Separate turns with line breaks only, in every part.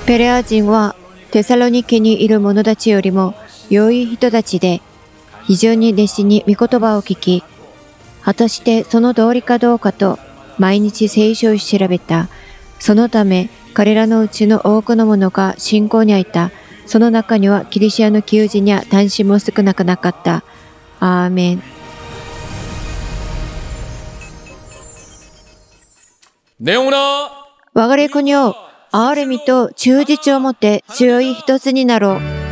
ペレア人はテサロニケにいる者たちよりも良い人たちで、非常に熱心に御言葉を聞き、果たしてその通りかどうかと毎日聖書を調べた。そのため彼らのうちの多くの者が信仰にあった。その中にはギリシアの求人や男子も少なくなかった。アーメン。我がれ国を憐れみと忠実をもって強い一つになろう。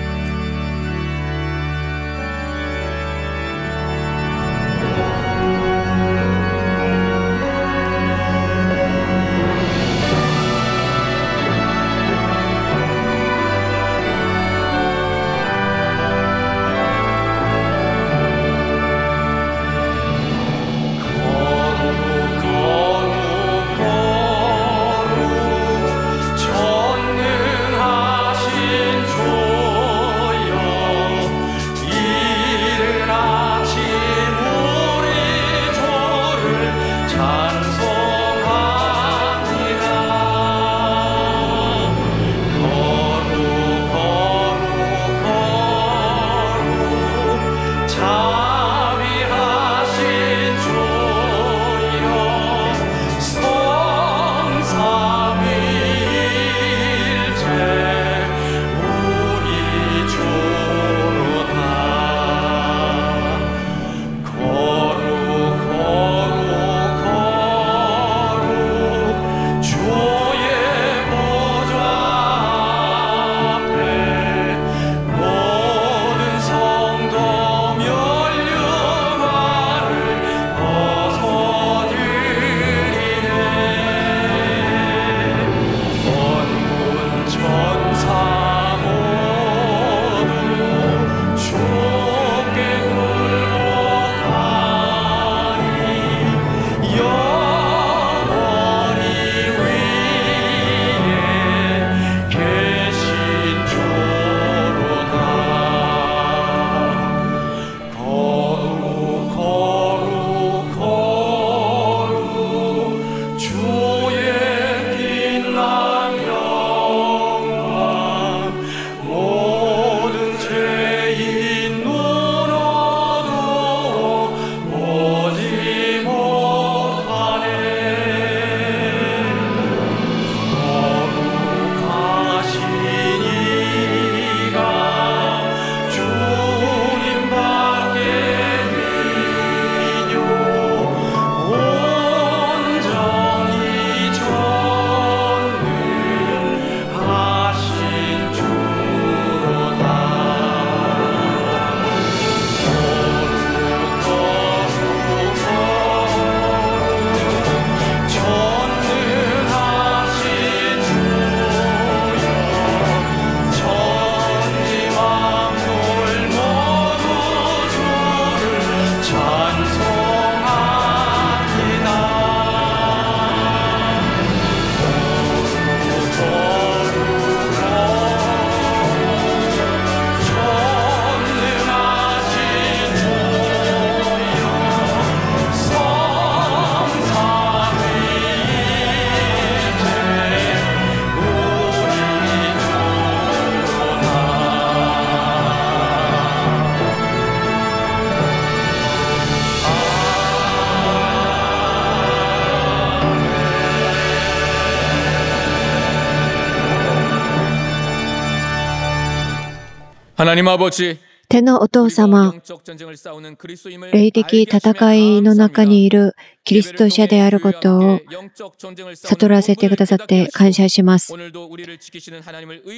天のお父様、霊的戦いの中にいるキリスト者であることを悟らせてくださって感謝します。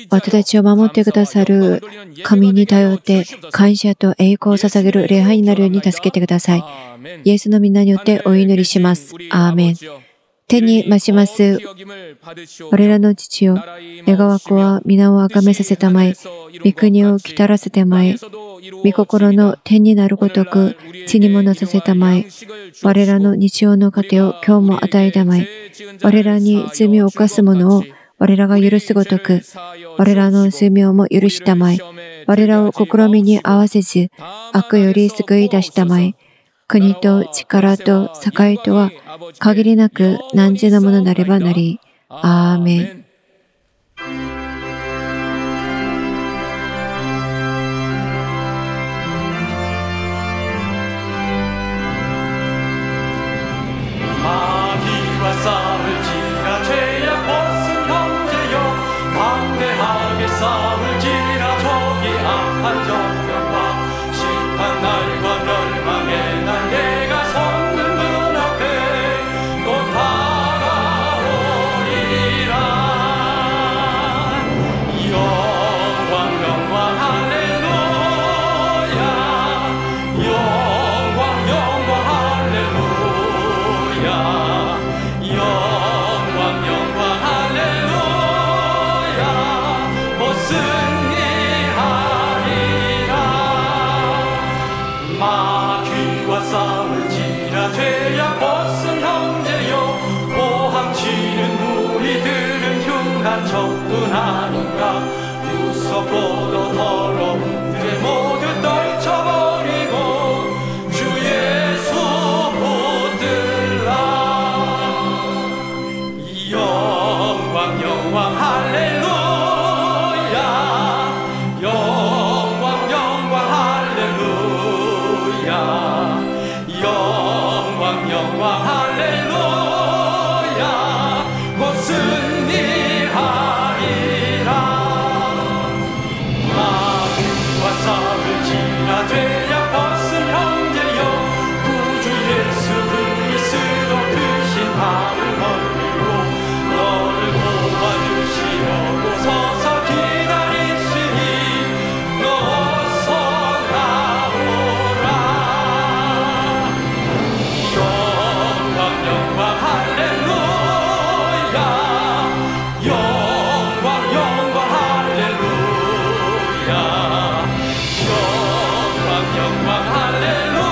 私たちを守ってくださる神に頼って感謝と栄光を捧げる礼拝になるように助けてください。イエスの皆によってお祈りします。アーメン。天に増します我らの父よ、願わくは皆をあがめさせたまえ、御国を来たらせてまえ、御心の天になるごとく地にもなさせたまえ、我らの日曜の糧を今日も与えたまえ、我らに罪を犯す者を我らが許すごとく、我らの罪をも許したまえ、我らを試みに合わせず悪より救い出したまえ、国と力と栄とは限りなく汝のものなればなり。アーメン。
적군 아닌가. 무섭고도 더러운 죄 모두 떨쳐버리고 주 예수 붙들라. 영광 영광 할렐루야. 영광 영광 할렐루야. 영광 영광 할렐루야. 곧 승리하리라. 마귀와 싸울 지나 죄악 벗은 형제여, 구주 예수 그리스도 크신 밤을 멀리고 너를 도와주시려고 서서 기다리시니 어서 나오라. 영광 영광 할렐루야. 영광 영광 할렐루야. 영광 영광 할렐루야.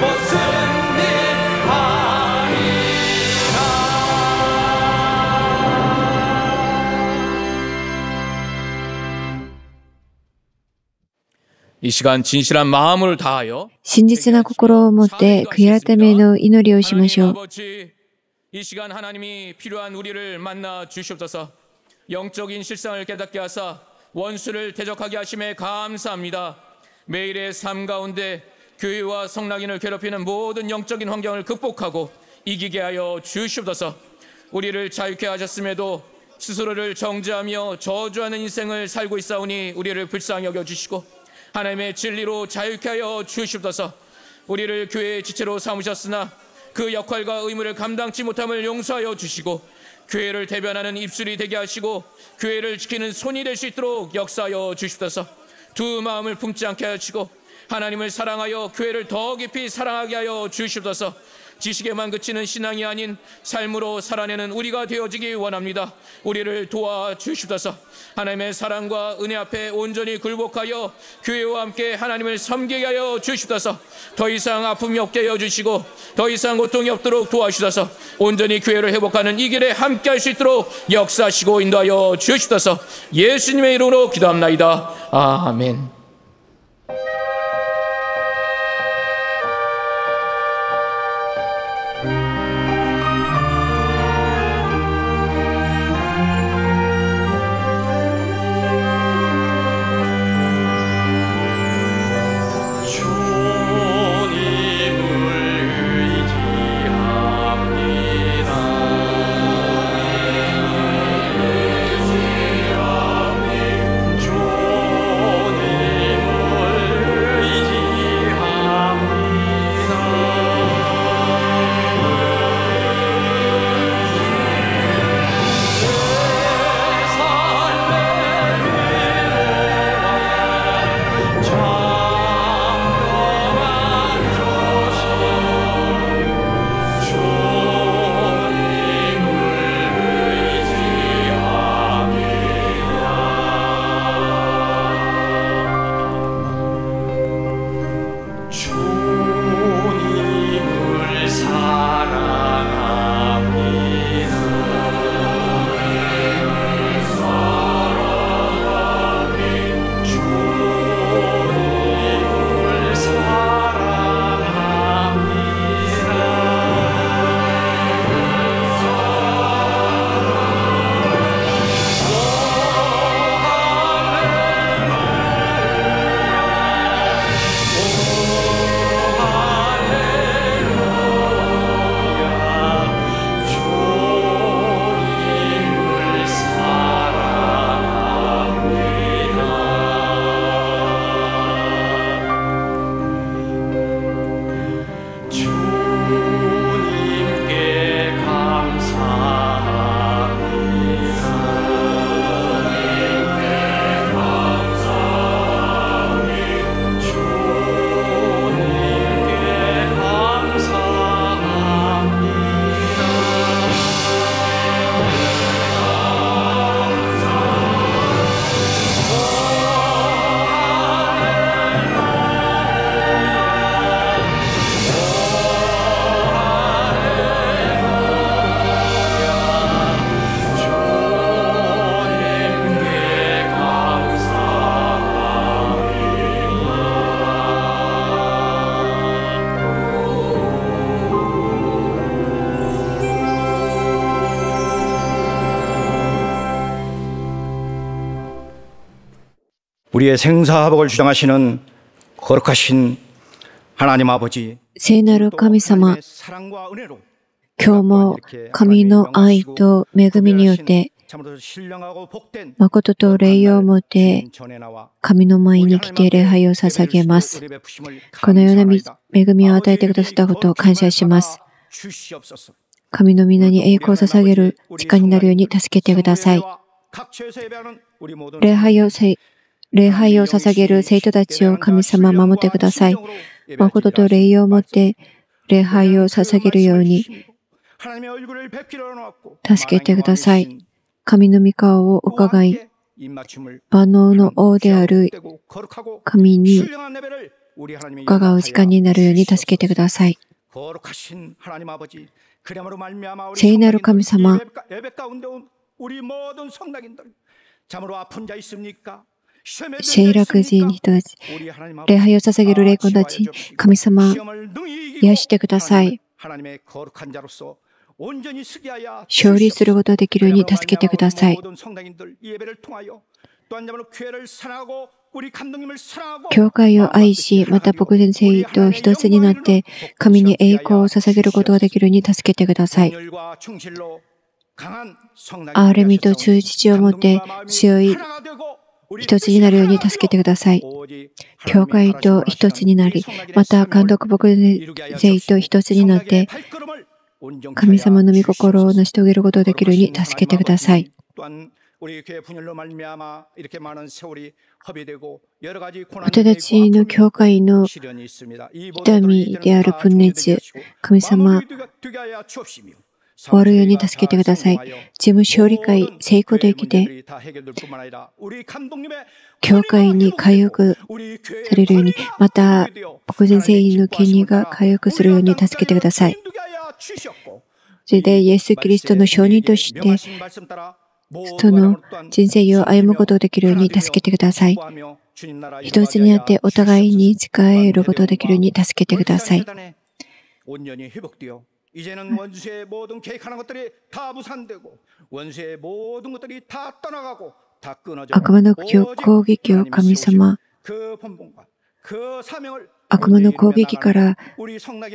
곧 승리하리라.
이 시간 진실한 마음을 다하여
真実な心を持って悔い改めの祈りをしましょう。
아버지, 이 시간 하나님이 필요한 우리를 만나 주시옵소서. 영적인 실상을 깨닫게 하사 원수를 대적하게 하심에 감사합니다. 매일의 삶 가운데 교회와 성락인을 괴롭히는 모든 영적인 환경을 극복하고 이기게 하여 주시옵소서. 우리를 자유케 하셨음에도 스스로를 정죄하며 저주하는 인생을 살고 있사오니 우리를 불쌍히 여겨주시고 하나님의 진리로 자유케 하여 주시옵소서. 우리를 교회의 지체로 삼으셨으나 그 역할과 의무를 감당치 못함을 용서하여 주시고 교회를 대변하는 입술이 되게 하시고 교회를 지키는 손이 될 수 있도록 역사하여 주시옵소서. 두 마음을 품지 않게 하시고 하나님을 사랑하여 교회를 더 깊이 사랑하게 하여 주시옵소서. 지식에만 그치는 신앙이 아닌 삶으로 살아내는 우리가 되어지기 원합니다. 우리를 도와주시옵소서. 하나님의 사랑과 은혜 앞에 온전히 굴복하여 교회와 함께 하나님을 섬기게 하여 주시옵소서. 더 이상 아픔이 없게 하여 주시고 더 이상 고통이 없도록 도와주셔서 온전히 교회를 회복하는 이 길에 함께 할 수 있도록 역사하시고 인도하여 주시옵소서. 예수님의 이름으로 기도합나이다. 아멘.
주님
우리의 생사화복을 주장하시는 거룩하신 하나님 아버지,
聖なる神様、今日も神の愛と恵みによって誠と礼をもって神の前に来て礼拝を捧げます。このような恵みを与えてくださったことを感謝します。神の皆に栄光を捧げる時間になるように助けてください。礼拝を捧げる生徒たちを神様守ってください。誠と礼をもって礼拝を捧げるように助けてください。神の御顔を伺い、万能の王である神に伺う時間になるように助けてください。聖なる神様、聖楽人人たち、礼拝を捧げる霊魂たち、神様、癒してください。勝利することができるように助けてください。教会を愛し、また僕先生と一つになって、神に栄光を捧げることができるように助けてください。憐れみと忠実をもって強い一つになるように助けてください。教会と一つになり、また監督僕先生と一つになって、神様の御心を成し遂げることができるように助けてください。私たちの教会の痛みである分裂、神様、終わるように助けてください。事務勝利会、成功できて、教会に回復されるように、また、牧前聖員の権利が回復するように助けてください。それで、イエス・キリストの証人として、その人生を歩むことができるように助けてください。一つになってお互いに仕えることができるように助けてください。悪魔の攻撃を神様、悪魔の攻撃から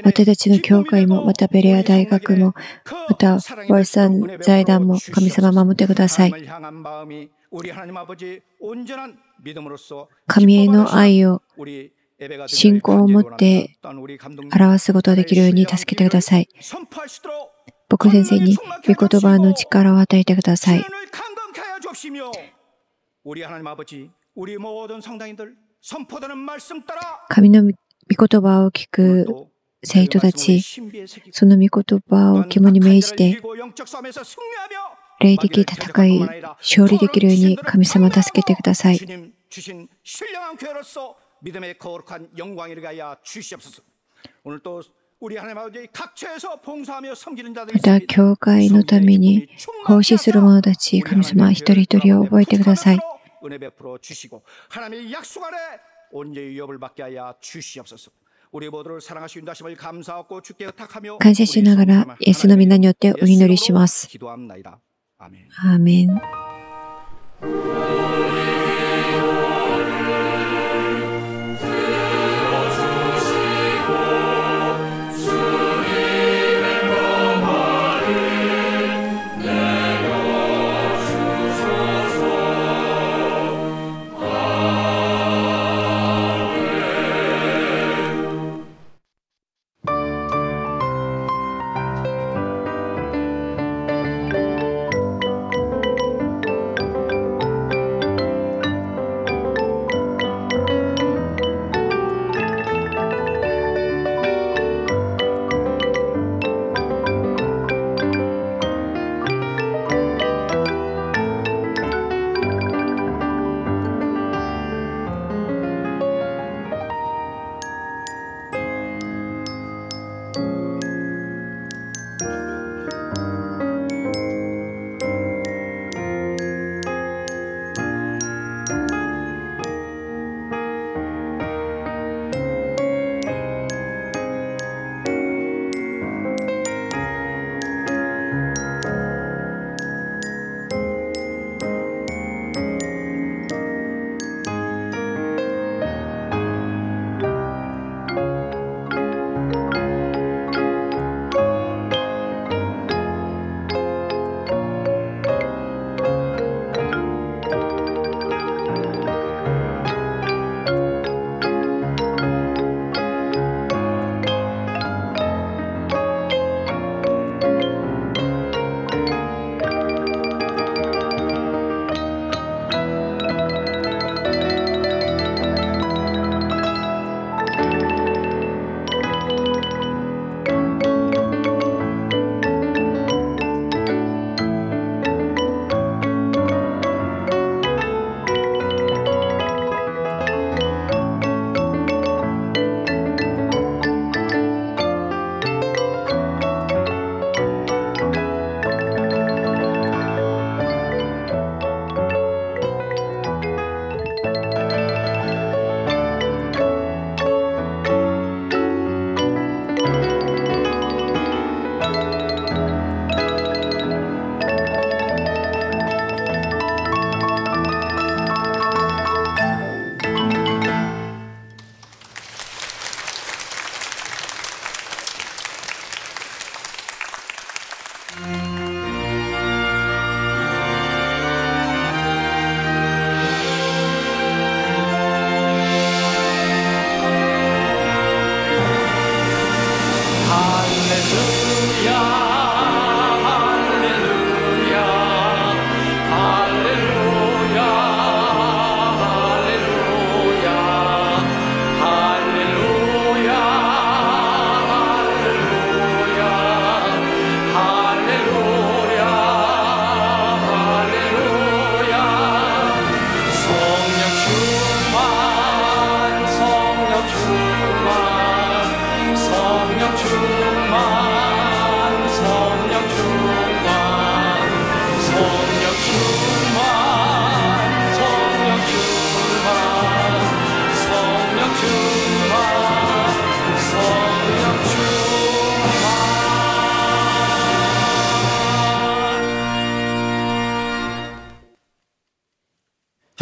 私たちの教会も、またベレア大学も、またワルサン財団も神様守ってください。神への愛を信仰を持って表すことができるように助けてください。僕先生に御言葉の力を与えてください。神の御言葉を聞く生徒たち、その御言葉を肝に銘じて、霊的戦い、勝利できるように神様助けてください。また、教会のために奉仕する者たち、神様一人一人を覚えてください。感謝しながら、イエスの皆によってお祈りします。アーメン。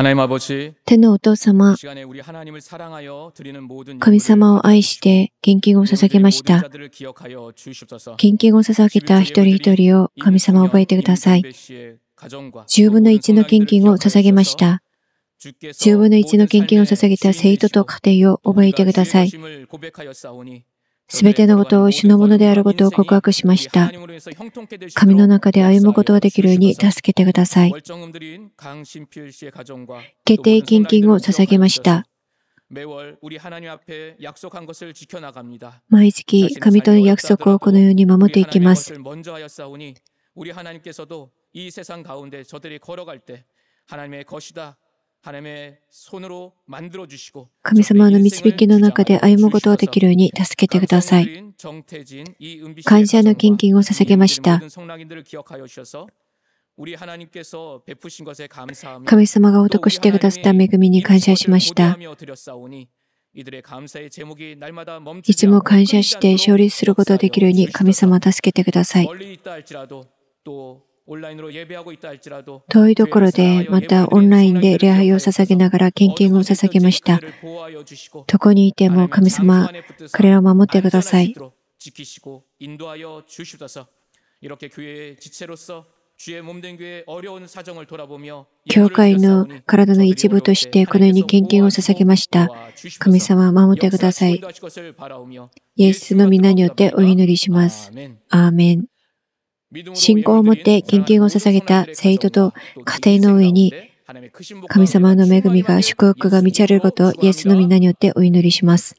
하나님 아버지,
天のお父様、
이 시간에 우리 하나님을 사랑하여 드리는 모든
神様を愛して献金を捧げました。
자들을 기억하여 주시옵소서.
献金を捧げた一人一人を神様を覚えてください。10分の1の献金を捧げました。10分の1の献金を捧げた生徒と家庭を覚えてください。すべてのことを主のものであることを告白しました。神の中で歩むことができるように助けてください。決定献金を捧げました。毎月、神との約束をこのように守っていきます。神様の導きの中で歩むことができるように助けてください。感謝の献金を捧げました。神様が施してくださった恵みに感謝しました。いつも感謝して勝利することができるように神様を助けてください。遠いところで、またオンラインで礼拝を捧げながら献金を捧げました。どこにいても神様、彼らを守ってください。教会の体の一部としてこのように献金を捧げました。神様、守ってください。イエスの皆によってお祈りします。アーメン。信仰を持って献金を捧げた生徒と家庭の上に神様の恵みが祝福が満ちることをイエスの皆によってお祈りします。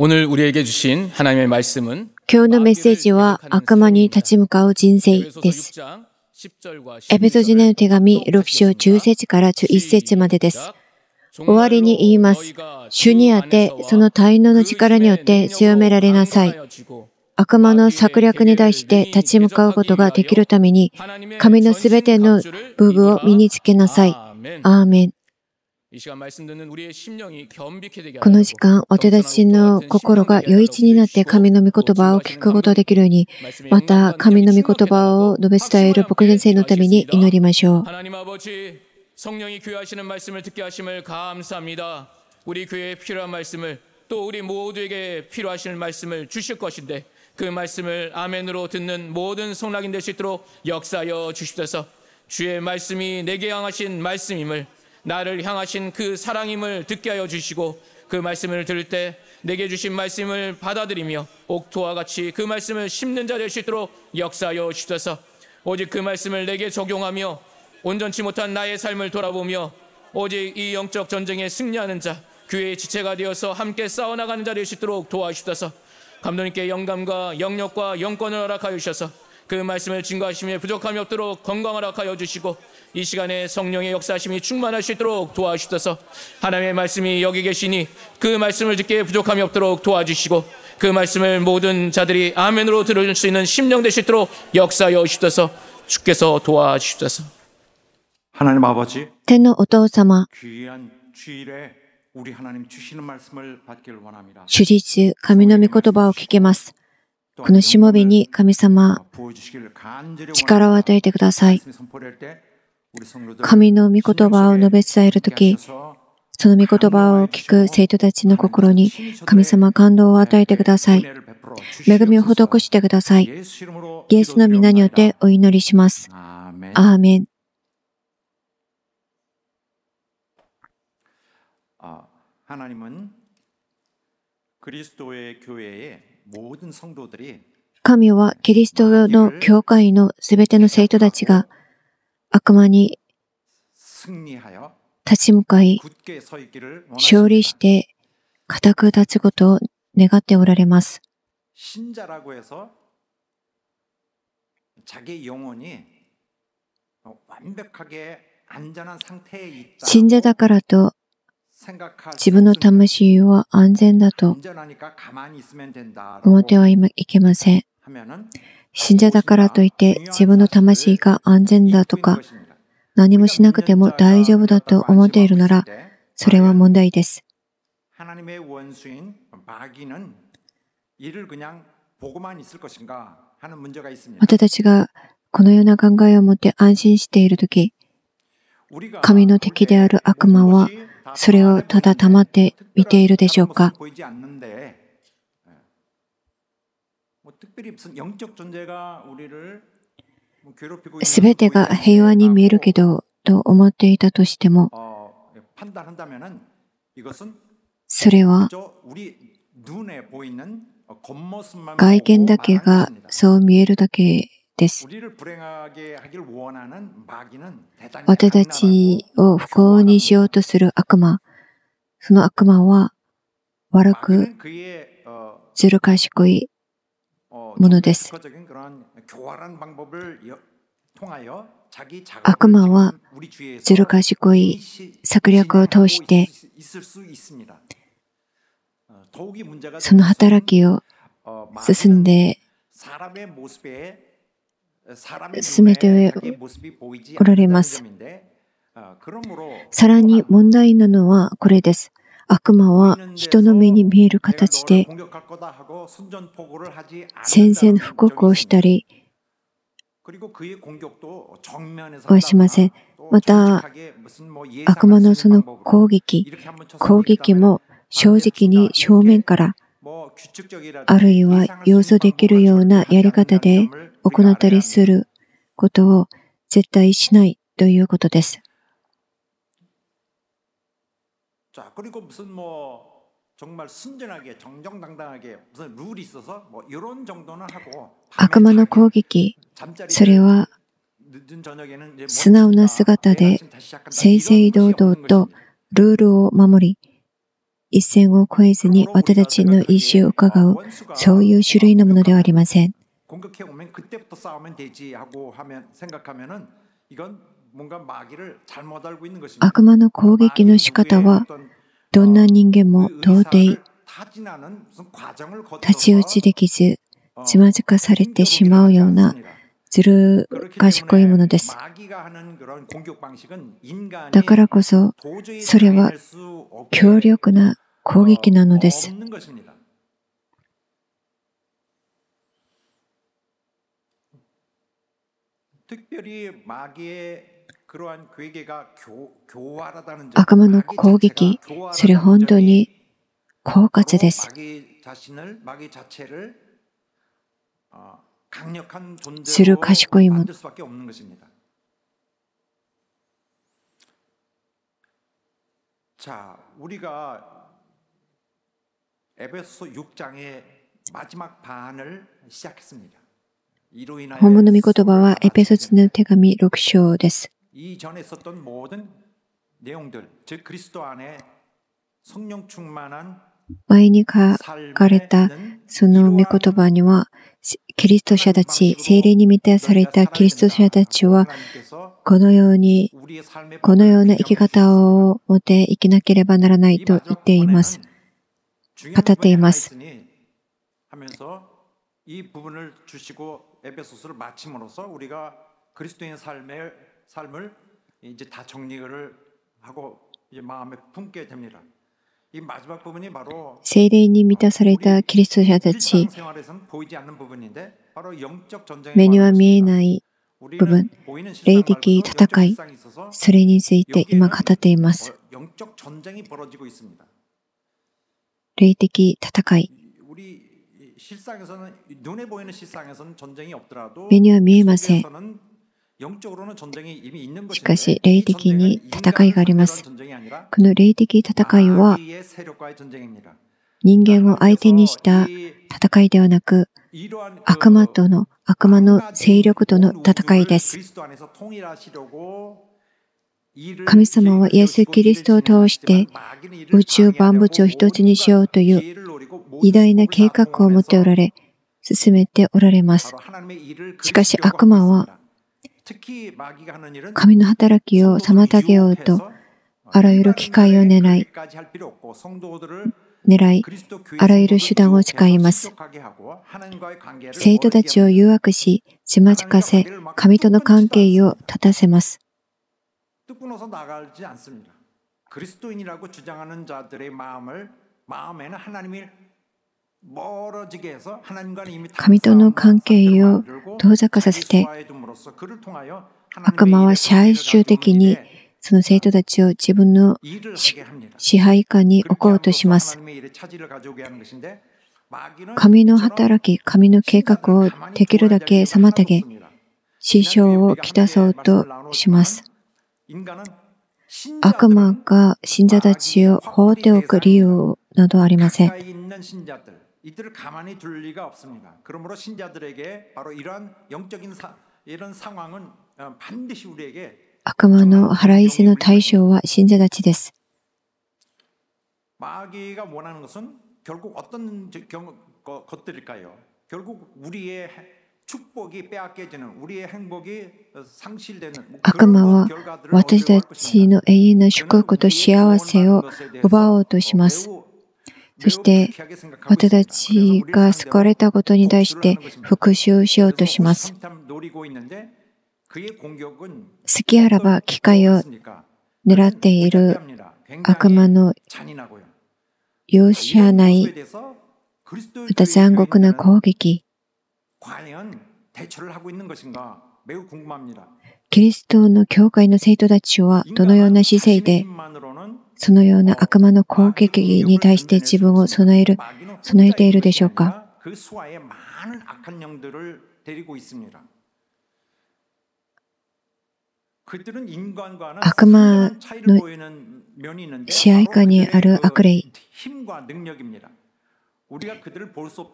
오늘 우리에게 주신 하나님의 말씀은
今日のメッセージは悪魔に立ち向かう人生です。エペソジネの手紙6章10節から11節までです。終わりに言います。主にあってその大能の力によって強められなさい。悪魔の策略に対して立ち向かうことができるために、神のすべての武具を身につけなさい。アーメン。この時間、私たちの心が余一になって神の御言葉を聞くことができるように、また神の御言葉を述べ伝える牧先生のために祈りましょう。
성령이 교회하시는 말씀을 듣게 하심을 감사합니다. 우리 교회에 필요한 말씀을 또 우리 모두에게 필요하신 말씀을 주실 것인데 그 말씀을 아멘으로 듣는 모든 성락인 될 수 있도록 역사하여 주시옵소서. 주의 말씀이 내게 향하신 말씀임을 나를 향하신 그 사랑임을 듣게 하여 주시고 그 말씀을 들을 때 내게 주신 말씀을 받아들이며 옥토와 같이 그 말씀을 심는 자 될 수 있도록 역사하여 주시옵소서. 오직 그 말씀을 내게 적용하며 온전치 못한 나의 삶을 돌아보며 오직 이 영적 전쟁에 승리하는 자, 교회의 지체가 되어서 함께 싸워나가는 자 될 수 있도록 도와주셔서 감독님께 영감과 영력과 영권을 허락하여 주셔서 그 말씀을 증거하심에 부족함이 없도록 건강을 허락하여 주시고 이 시간에 성령의 역사하심이 충만할 수 있도록 도와주셔서 하나님의 말씀이 여기 계시니 그 말씀을 듣기에 부족함이 없도록 도와주시고 그 말씀을 모든 자들이 아멘으로 들을 수 있는 심령 될 수 있도록 역사하여 주셔서 주께서 도와주셔서
하나님 아버지,
天のお父様、
귀한 주일에 우리 하나님 주시는 말씀을 받기를 원합니다.
主日、神の御言葉を聞けます。このしもべに神様、力を与えてください。神の御言葉を述べ伝えるとき、その御言葉を聞く生徒たちの心に神様感動を与えてください。恵みを施してください。イエスの皆によってお祈りします。アーメン。
하나님은 그리스도의 교회의 모든 성도들이
神はキリストの教会のすべての生徒たちが悪魔に立ち向かい、勝利して固く立つことを願っておられます。
신자라고 해서 자기 영혼이 완벽하게 안전한 상태에 있다.
信者だからと自分の魂は安全だと思ってはいけません。信者だからといって自分の魂が安全だとか何もしなくても大丈夫だと思っているならそれは問題です。私たちがこのような考えを持って安心しているとき、神の敵である悪魔はそれをただ黙って見ているでしょうか。すべてが平和に見えるけどと思っていたとしても、それは外見だけがそう見えるだけです。私たちを不幸にしようとする悪魔、その悪魔は悪くずる賢いものです。悪魔はずる賢い策略を通してその働きを進めておられます。さらに問題なのはこれです。悪魔は人の目に見える形で宣戦布告をしたりはしません。また悪魔のその攻撃も正直に正面からあるいは要素できるようなやり方で行ったりすることを絶対しないということです。悪魔の攻撃、それは素直な姿で正々堂々とルールを守り、一線を越えずに私たちの意思を伺う、そういう種類のものではありません。悪魔の攻撃の仕方は、どんな人間も到底太刀打ちできず、つまずかされてしまうようなずる賢いものです。だからこそ、それは強力な攻撃なのです。悪魔の攻撃、それ本当に狡猾です。ずる賢いもの。本文の御言葉はエペソ人の手紙6章です。前に書かれたその御言葉には、キリスト者たち、聖霊に満たされたキリスト者たちは、このような生き方を持って生きなければならないと言っています。語っています。聖霊に満たされたキリスト者たち、目には見えない部分、霊的戦い、それについて今語っています。霊的戦い。目には見えません。しかし、霊的に戦いがあります。この霊的戦いは、人間を相手にした戦いではなく、悪魔の勢力との戦いです。神様はイエス・キリストを通して宇宙万物を一つにしようという偉大な計画を持っておられ、進めておられます。しかし悪魔は、神の働きを妨げようと、あらゆる機会を狙い、あらゆる手段を使います。生徒たちを誘惑し、つまずかせ、神との関係を立たせます。神との関係を遠ざかさせて、悪魔は最終的にその生徒たちを自分の支配下に置こうとします。神の働き、神の計画をできるだけ妨げ、支障をきたそうとします。悪魔が信者たちを放っておく理由などありません。이들을 가만히 둘 리가 없습니다. 그러므로 신자들에게 바로 이런 상황은 반드시 우리에게 悪魔の払いせの対象は信者たちです。
마귀가 원하는 것은 결국 어떤 것들일까요? 결국 우리의 축복이 빼앗겨지는 우리의 행복이 상실되는
悪魔は私たちの永遠な祝福と幸せを奪おうとします。そして、私たちが救われたことに対して復讐しようとします。好きあらば機会を狙っている悪魔の容赦ないまた残酷な攻撃。キリストの教会の生徒たちはどのような姿勢でそのような悪魔の攻撃に対して自分を備えているでしょうか。悪魔の支配下にある悪霊。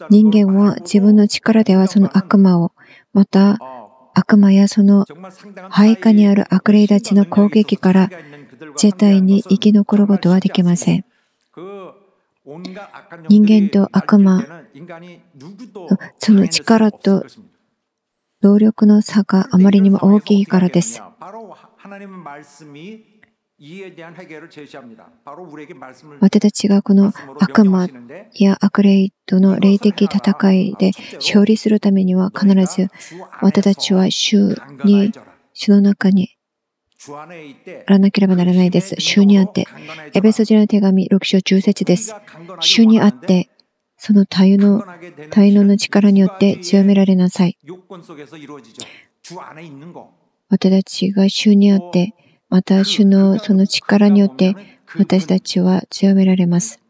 人間は自分の力ではその悪魔を、また悪魔やその配下にある悪霊たちの攻撃から絶対に生き残ることはできません。人間と悪魔のその力と能力の差があまりにも大きいからです。私たちがこの悪魔や悪霊との霊的戦いで勝利するためには必ず私たちは主の中にあらなければならないです。主にあって、エペソ人の手紙6章10節です。主にあって、その体能の力によって強められなさい。私たちが主にあって、また主のその力によって私たちは強められます。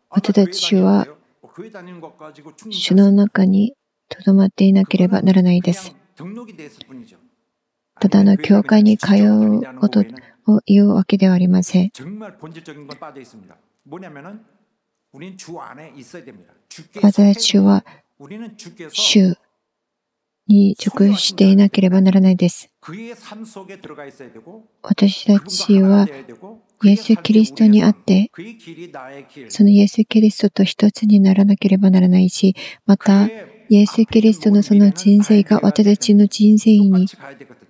私たちは主の中にとどまっていなければならないです。ただの教会に通うことを言うわけではありません。私たちは主に属していなければならないです。私たちはイエス・キリストにあって、そのイエス・キリストと一つにならなければならないし、またイエス・キリストのその人生が私たちの人生に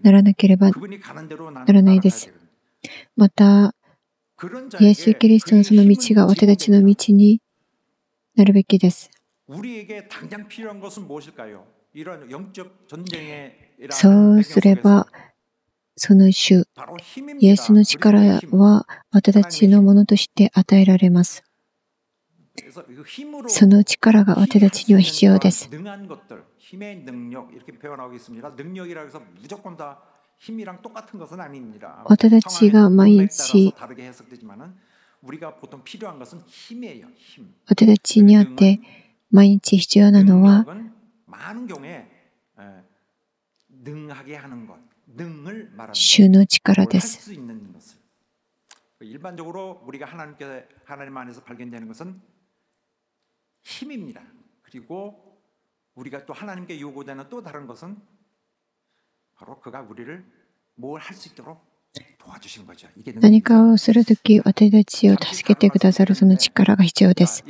ならなければならないです。また、イエス・キリストのその道が私たちの道になるべきです。そうすれば、その主、イエスの力は私たちのものとして与えられます。その力が私たちには必要です。私たちが毎日、私たちにあって毎日必要なのは、主の力です。何かをするとき、私たちを助けてくださるその力が必要です。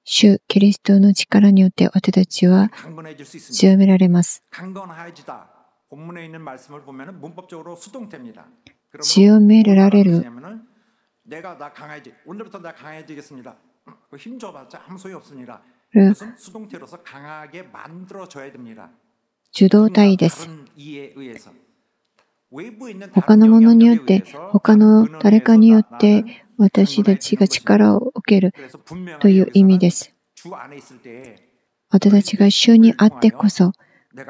主キリストの力によって私たちは強められます。強められる。受動体です。他のものによって、他の誰かによって私たちが力を受けるという意味です。私たちが主にあってこそ、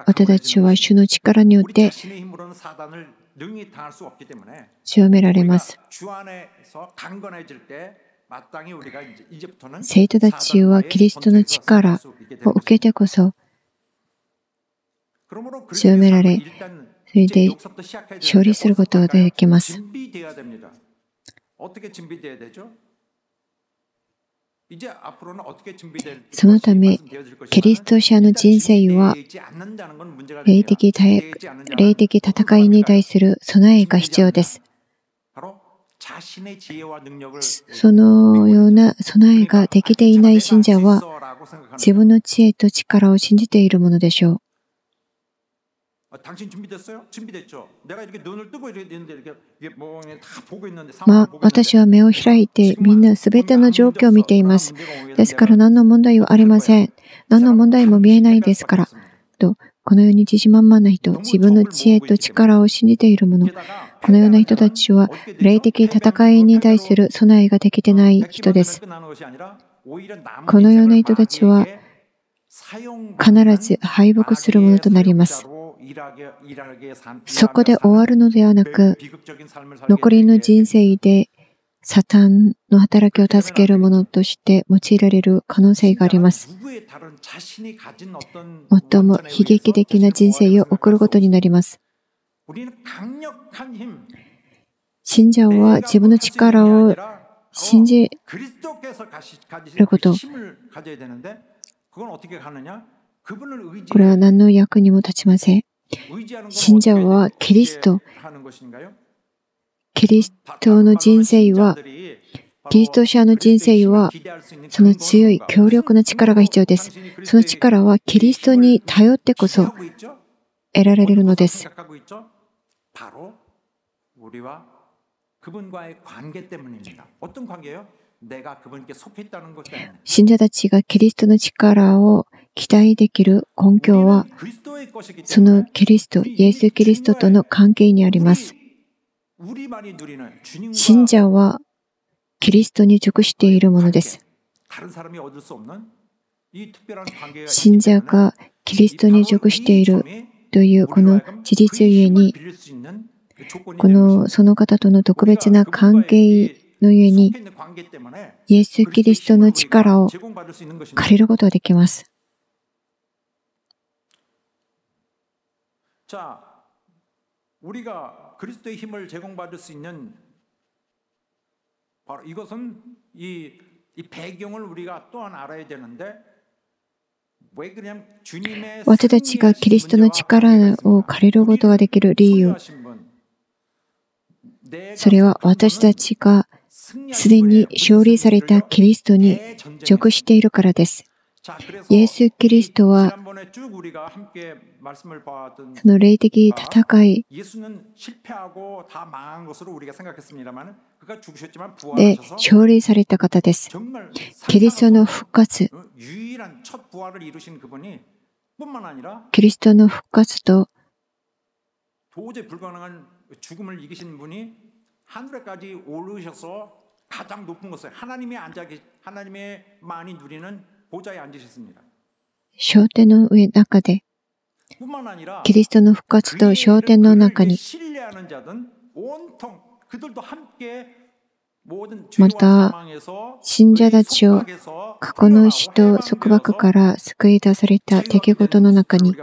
私たちは主の力によって強められます。生徒たちはキリストの力を受けてこそ強められ、それで勝利することができます。そのため、キリスト者の人生は霊的戦いに対する備えが必要です。そのような備えができていない信者は、自分の知恵と力を信じているものでしょう。私は目を開いてみんなすべての状況を見ています。ですから何の問題はありません。何の問題も見えないですから。と、このように自信満々な人、自分の知恵と力を信じている者、このような人たちは霊的戦いに対する備えができてない人です。このような人たちは必ず敗北するものとなります。そこで終わるのではなく、残りの人生でサタンの働きを助けるものとして用いられる可能性があります。最も悲劇的な人生を送ることになります。信者は自分の力を信じること、これは何の役にも立ちません。信者はキリストの人生は、キリスト者の人生は、その強い強力な力が必要です。その力はキリストに頼ってこそ得られるのです。信者たちがキリストの力を期待できる根拠は、そのキリスト、イエス・キリストとの関係にあります。信者はキリストに属しているものです。信者がキリストに属しているというこの事実ゆえに、その方との特別な関係のゆえに、イエス・キリストの力を借りることができます。私たちがキリストの力を借りることができる理由、それは私たちがすでに勝利されたキリストに属しているからです。イエス・キリストはその霊的戦いで勝利された方です。キリストの復活、キリストの復活と昇天の上中で、キリストの復活と昇天の中に、また信者たちを過去の死と束縛から救い出された出来事の中に、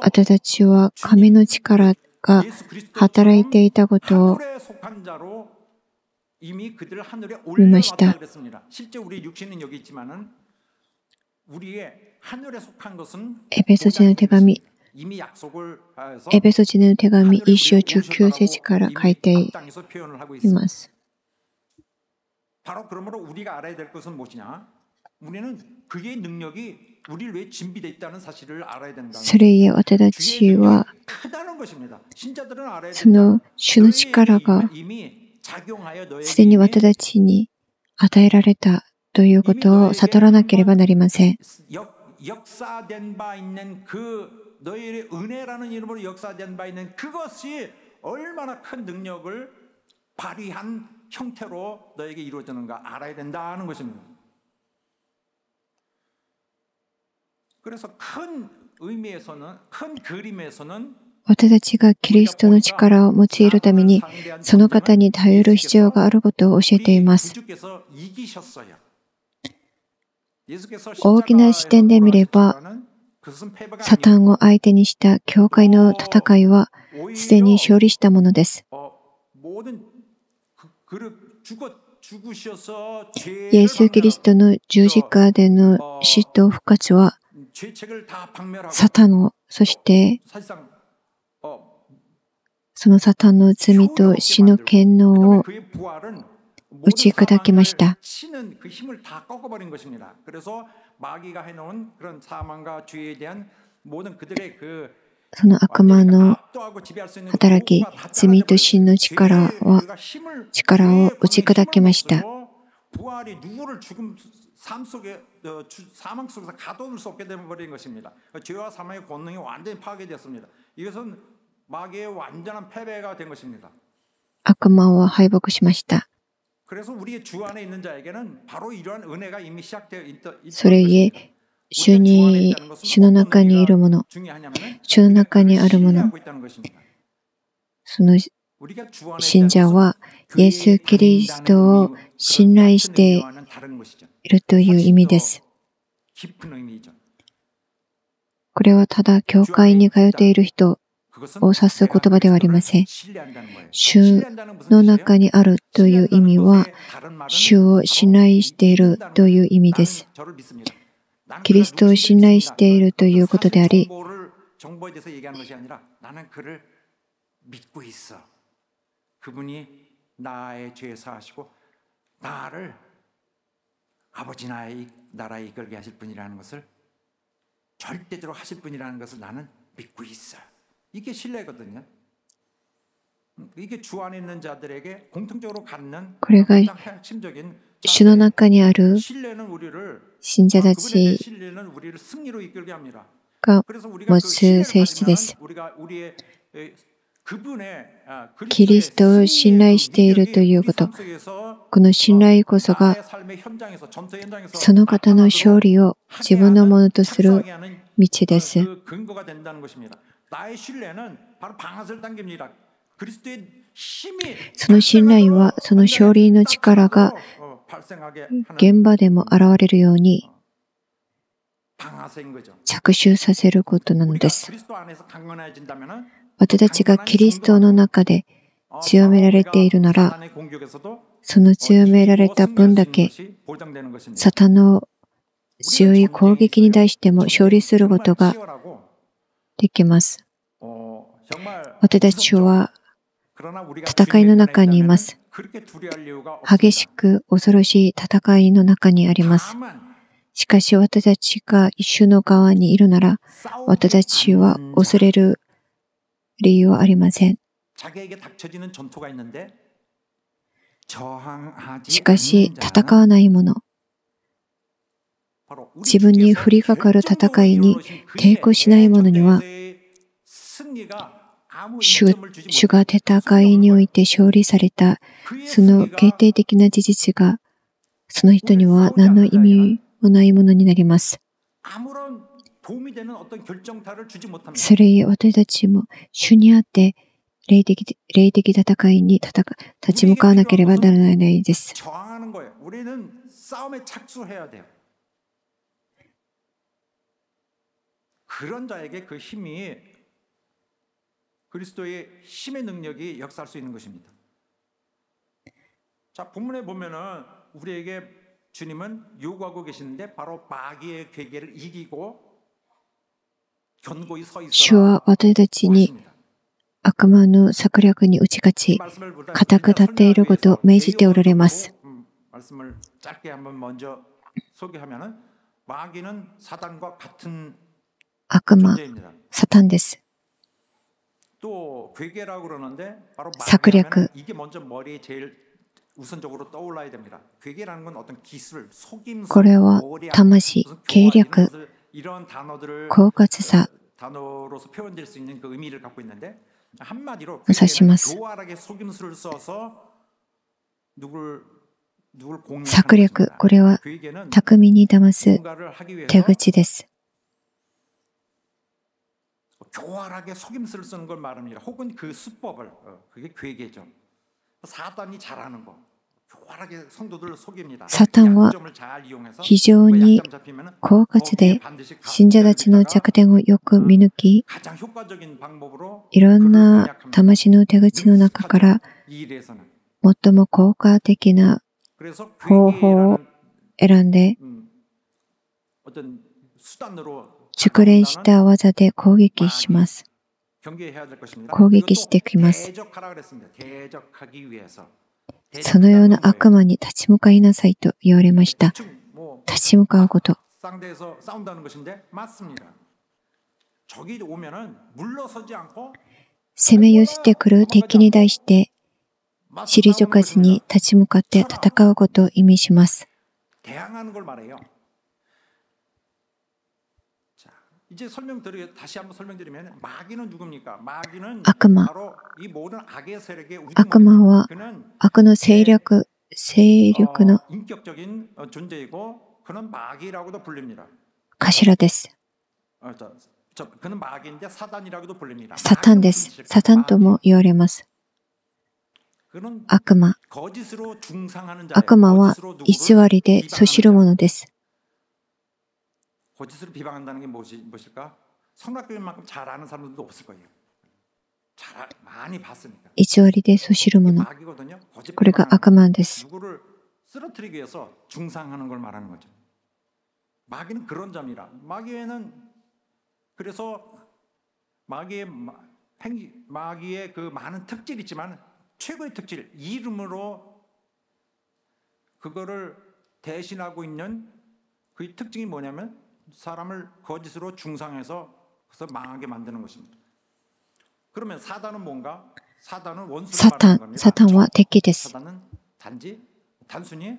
私たちは神の力が働いていたことを見ました。エペソ人の手紙1章19節から書いています。それゆえ私たちはその主の力がすでに私たちに与えられたということを悟らなければなりません。私たちがキリストの力を用いるために、その方に頼る必要があることを教えています。大きな視点で見れば、サタンを相手にした教会の戦いはすでに勝利したものです。イエス・キリストの十字架での死と復活は、サタンを、そしてそのサタンの罪と死の権能を打ち砕きました。その悪魔の働き、罪と死の力を打ち砕きました。悪魔は敗北しました。それゆえ、主の中にいるもの、主の中にあるもの、その信者はイエス・キリストを信頼しているという意味です。これはただ教会に通っている人を指す言葉ではありません。主の中にあるという意味は、主を信頼しているという意味です。キリストを信頼しているということであり、
이게 신뢰거든요. 이게 주 안에 있는 자들에게 공통적으로 갖는
これが
핵심적인
主の中にある
신뢰는 우리를
信者た
그분에
ち
대한 신뢰는 우리를 승리로 이끌게 합니다.
が
그래서 우리가
持
그
つ
신뢰를
性質です。
가지면 우리가 우리의 그분의
キリストを信頼しているということ、この信頼こそがその方の勝利を自分のものとする道です。その信頼はその勝利の力が現場でも現れるように着手させることなのです。私たちがキリストの中で強められているなら、その強められた分だけ、サタンの強い攻撃に対しても勝利することができます。私たちは戦いの中にいます。激しく恐ろしい戦いの中にあります。しかし私たちが主の側にいるなら、私たちは恐れる理由はありません。しかし、戦わない者、自分に降りかかる戦いに抵抗しない者には、主が戦いにおいて勝利された、その決定的な事実が、その人には何の意味もないものになります。それゆえ私たちも主にあって霊的戦いに立ち向かわなければならないです。
주님은 요구하고 계시는데 바로 마귀의 괴계를 이기고 견고히 서 있어라.
主は私たちに悪魔の策略に打ち勝ち、固く立っていることを命じておられます。
말씀을 짧게 한번 먼저 소개하면은 마귀는 사단과 같은
悪魔、サタンです。
또 괴계라고 그러는데 바로
策略。
이게 먼저 머리에 제일 우선적으로 떠올라야 됩니다. 괴계라는 건 어떤 기술, 속임수,
これは魂、計略、
이런 단어들을
狡猾さ
단어로서 표현될 수 있는 그 의미를 갖고 있는데 한마디로
を指します。
교활하게 속임수를 써서 누굴
策略、これは巧みに騙す手口です。
교활하게 속임수를 쓰는 걸 말합니다. 혹은 그 수법을 그게 괴계죠. 사단이 잘하는 거. 교활하게 성도들을 속입니다.
サタンは非常に狡猾で信者たちの弱点をよく見抜き、いろんな魂の手口の中から最も効果的な方法を選んで熟練した技で攻撃します。攻撃してきます。そのような悪魔に立ち向かいなさいと言われました。立ち向かうこと。攻め寄せてくる敵に対して退かずに立ち向かって戦うことを意味します。
이제 설명드려 다시 한번 설명드리면 마귀는 누굽니까? 마귀는
悪魔。
바로 이 모든 악의 세력의
悪魔は悪の勢力の
인격적인 존재이고 그는 마귀라고도 불립니다.
頭です。
그는 마귀인데 사단이라고도 불립니다.
サタンです。サタンとも言われます。 悪魔。
거짓으로 중상하는 자.
悪魔は偽りでそしるものです。
거짓으로 비방한다는 게 무엇일까? 성락교인만큼 잘 아는 사람들도 없을 거예요.
偽りでそう知るもの。これが悪魔です。
쓰러뜨리기 위해서 중상하는 걸 말하는 거죠. 마귀는 그런 점이라. 마귀에는 그래서 마귀의 그 많은 특질이 있지만 최고의 특질, 이름으로 그거를 대신하고 있는 그 특징이 뭐냐면 사람을 거짓으로 중상해서 그래서 망하게 만드는 것입니다. 그러면 사단은 뭔가? 사단은 원수를 말하는 겁니다.
사탄은敵です。
사단은 단순히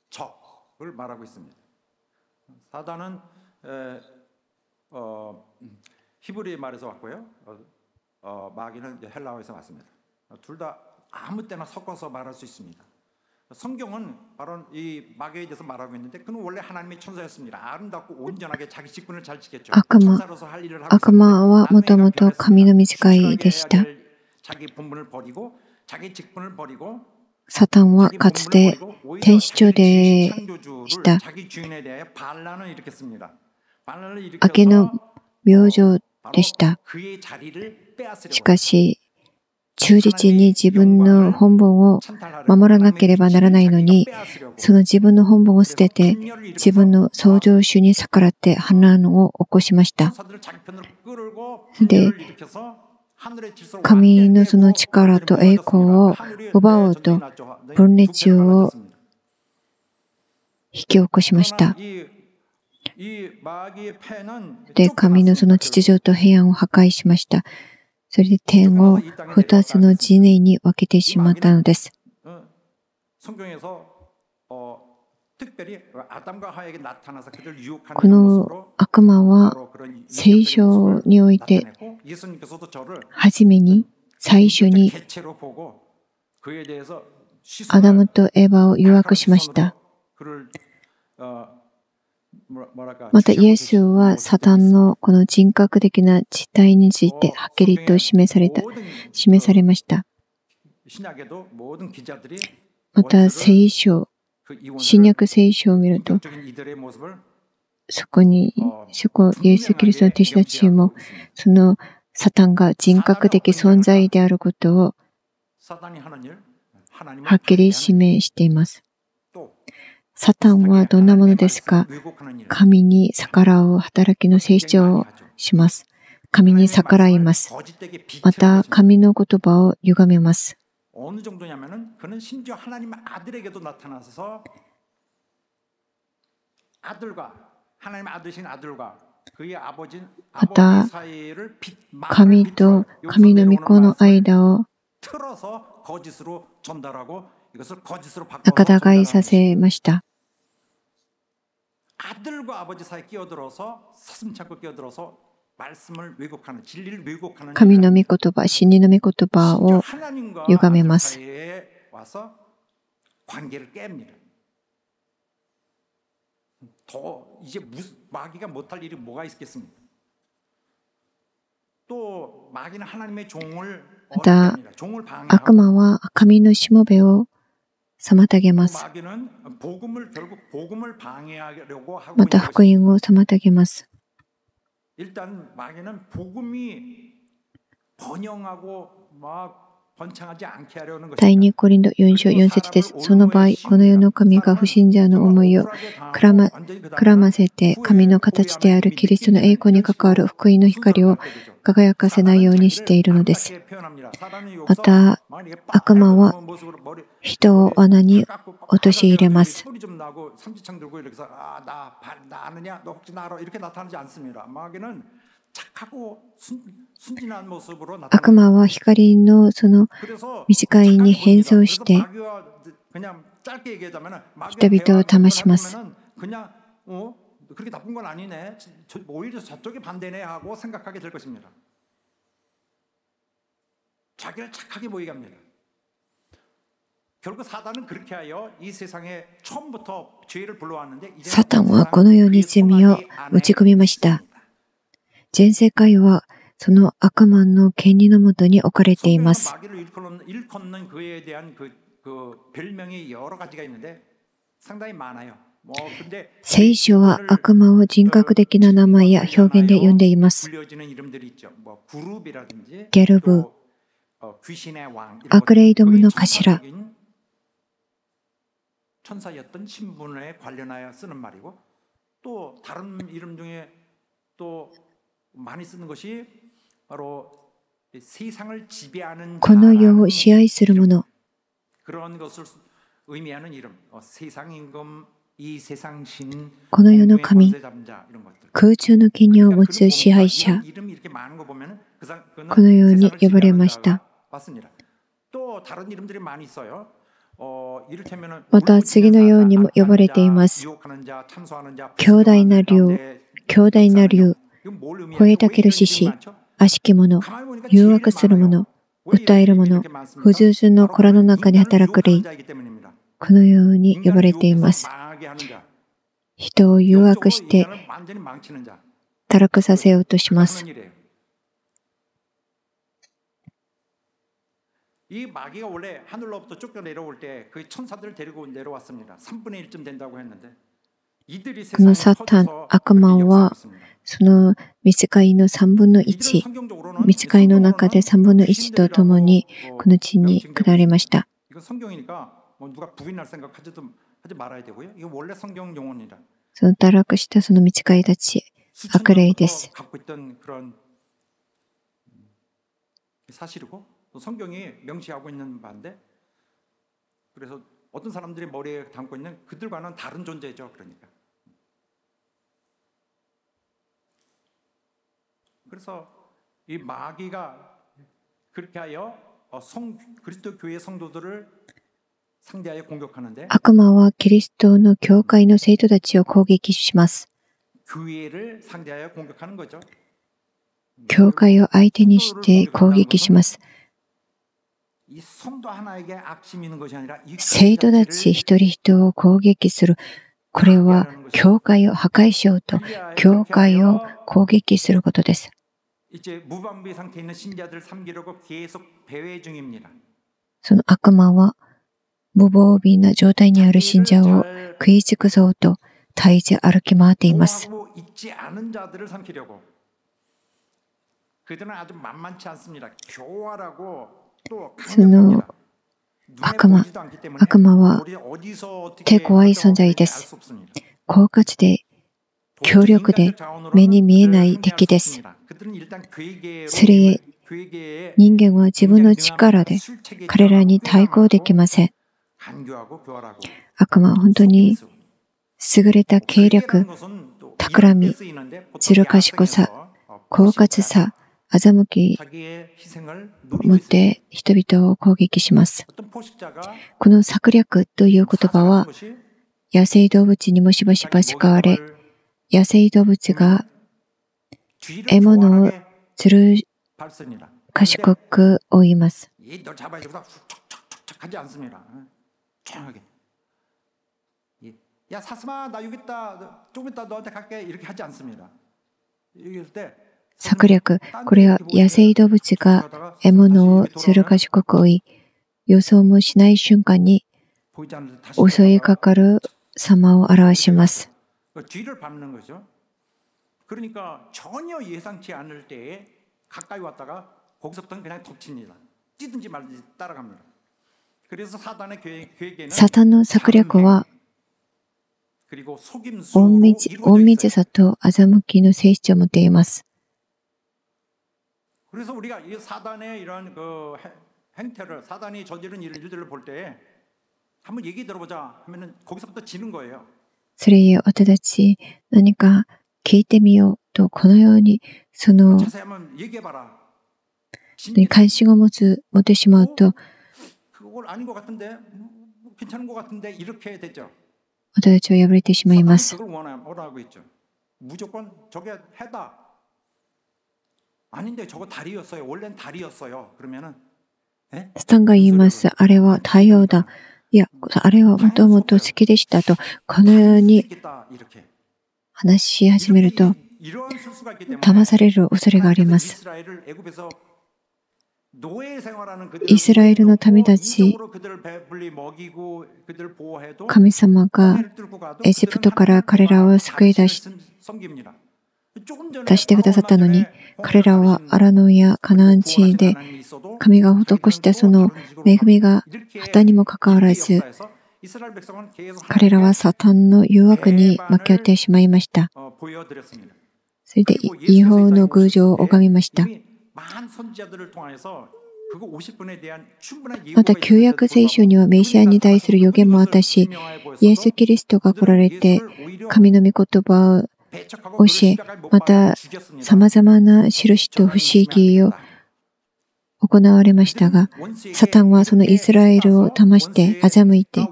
적을 말하고 있습니다. 사단은 히브리 말에서 왔고요. 마귀는 헬라어에서 왔습니다. 둘 다 아무 때나 섞어서 말할 수 있습니다. 성경은 바로 이 마귀에 대해서 말하고 있는데 그는 원래 하나님의 천사였습니다. 아름답고 온전하게 자기 직분을 잘 지켰죠. 천사로서 할 일을 하고 있습니다.
悪魔はもともと神の御使いでした。
자기 본분을 버리고 자기 직분을 버리고
サタンはかつて天使長でした。明けの明星でした。しかし、忠実に自分の本分を守らなければならないのに、その自分の本分を捨てて、自分の創造主に逆らって反乱を起こしました。で、神のその力と栄光を奪おうと分裂を引き起こしました。で、神のその秩序と平安を破壊しました。それで天を二つの次元に分けてしまったのです。この悪魔は聖書において初めに最初にアダムとエヴァを誘惑しました。またイエスはサタンのこの人格的な実態についてはっきりと示されました。また聖書、新約聖書を見ると、そこイエス・キリストの弟子たちもそのサタンが人格的存在であることをはっきり示しています。サタンはどんなものですか？神に逆らう働きの性質をします。神に逆らいます。また神の言葉を歪めます。また神と神の御子の間を仲違いさせました。神の御言葉、真理の御言葉を歪めます。また悪魔は神のしもべを妨げます。また福音を妨げます。第2コリント4章4節です。その場合、この世の神が不信者の思いをくらませて、神の形であるキリストの栄光に関わる福音の光を輝かせないようにしているのです。また、悪魔は人を罠に陥れます。悪魔は光のその短いに変装して人々を騙します。サタンはこのように罪を打ち込みました。全世界はその悪魔の権利のもとに置かれています。聖書は悪魔を人格的な名前や表現で呼んでいます。ギャルブ、悪霊どもの頭、この世を支配する者、この世の神、空中の権威を持つ支配者、このように呼ばれました。また次のようにも呼ばれています。強大な竜、強大な竜、吠えたける獅子、悪しき者、誘惑する者、訴える者、不従順の子らの中に働く霊、このように呼ばれています。人を誘惑して堕落させようとします。このサタン、悪魔はその御使いの3分の1、御使いの中で3分の1とともにこの地に下りました。その堕落したその御使いたち、悪霊です。
그래서 이 마귀가 그렇게 하여 그리스도 교회 성도들을 상대하여 공격하는데
悪魔はキリストの教会の生徒たちを攻撃します。
교회를 상대하여 공격하는 거죠.
教会を相手にして攻撃します。
이 성도 하나에게 악심이 있는 것이 아니라
生徒たち一人一人を攻撃する。これは教会を破壊しようと、教会を攻撃することです。
이제 무방비 상태에 있는 신자들을 삼기려고 계속 배회 중입니다.
その悪魔は無防備な状態にある信者を食い尽くそうと絶えず歩き回っています。
있지 않은 자들을 삼키려고. 그들은 아주 만만치 않습니다. 교활하고 또
その悪魔は手強い存在です。狡猾で強力で目に見えない敵です。それへ人間は自分の力で彼らに対抗できません。悪魔は本当に優れた計略、企み、ずる賢さ、狡猾さ、欺きを持って人々を攻撃します。この策略という言葉は野生動物にもしばしば使われ、野生動物が獲物をずる賢く追います。
야 사슴아 나 여기 있다 좀 이따 너한테 갈게 이렇게 하지 않습니다. 이럴 때
策略、これは野生動物が獲物をずる賢く追い、予想もしない瞬間に襲いかかる様を表します。
뒤를 밟는 거죠. 그러니까 전혀 예상치 않을 때에 가까이 왔다가 거기서부터는 그냥 덮칩니다. 뛰든지 말든지 따라갑니다. 그래서 사단의 계획에는
サタンの策略は隠密さと欺きの性質を持っています。
그래서 우리가 이 사단의 이런 그 행태를 사단이 저지른 일들을 볼 때 한번 얘기 들어보자 하면은 거기서부터 지는 거예요.
それへ私たち何か聞いてみようとこのようにその関心を持ってしまうと
그걸 아닌 것 같은데 괜찮은 것 같은데 이렇게 되죠.
私たちは破れてしまいます。
그걸 원하고 있죠. 무조건 저게 해다. 아닌데 저거 다리였어요. 원래는 다리였어요. 그러면은
サタンが言います。あれは太陽だ。いや、あれはもともと好きでしたと、このように話し始めると、騙される恐れがあります。イスラエルの民たち、神様がエジプトから彼らを救い出してくださったのに、彼らはアラノンやカナン地で神が施したその恵みが果たにもかかわらず、彼らはサタンの誘惑に負けてしまいました。それで違法の偶像を拝みました。また旧約聖書にはメシアに対する予言もあったし、イエス・キリストが来られて神の御言葉を教え、また様々な印と不思議を行われましたが、サタンはそのイスラエルを騙して欺いて、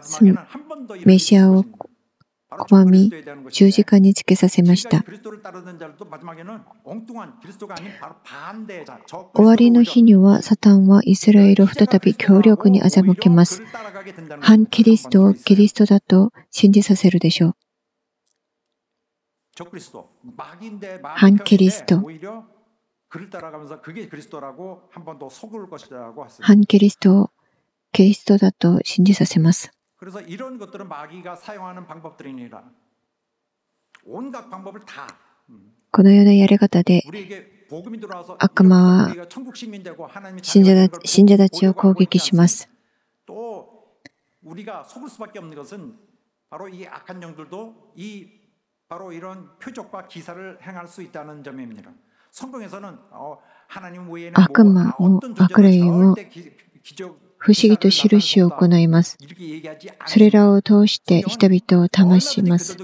そのメシアを拒み、十字架につけさせました。終わりの日には、サタンはイスラエルを再び強力に欺きます。反キリストをキリストだと信じさせるでしょう。反キリスト。反キリストをキリストだと信じさせます。このようなやり方で悪魔は信者たちを攻撃します。悪魔も悪霊も不思議と印を行います。それらを通して人々を騙します。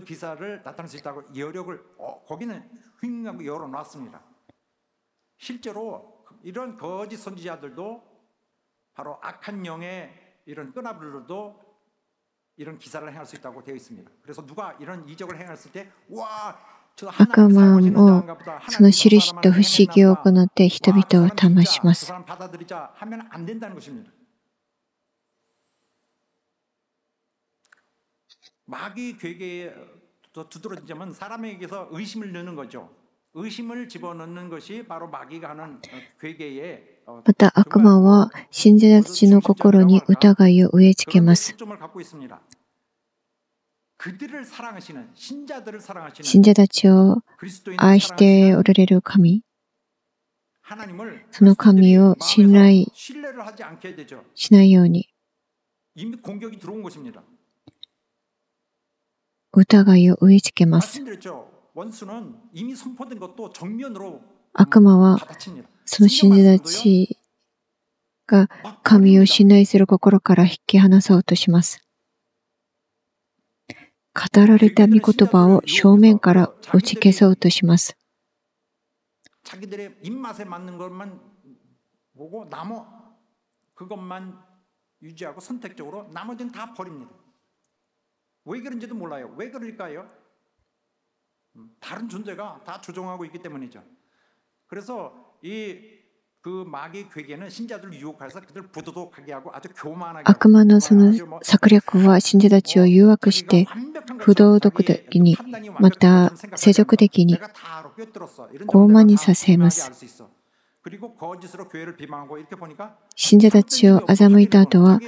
悪魔もその印と不思議を行って人々を騙します。
마귀 괴계에 두드러지면 사람에게서 의심을 넣는 거죠. 의심을 집어넣는 것이 바로 마귀가 하는 괴계에
また悪魔は信者たちの心に疑いを植え付けます。信者たちを愛しておられる神、その神を信頼しないように疑いを植え付けます。悪魔はその信者たちが神を信頼する心から引き離そうとします。語られた御言葉を正面から打ち消そうとします。
왜 그런지도 몰라요. 왜 그럴까요? 다른 존재가 다 조종하고 있기 때문이죠. 그래서 그 마귀 괴계는 신자들을 유혹해서 그들 부도덕하게 하고 아주 교만하게.
悪魔のその策略は信者たちを誘惑して不道徳的にまた世俗的に傲慢にさせます。信者たちを欺いた後は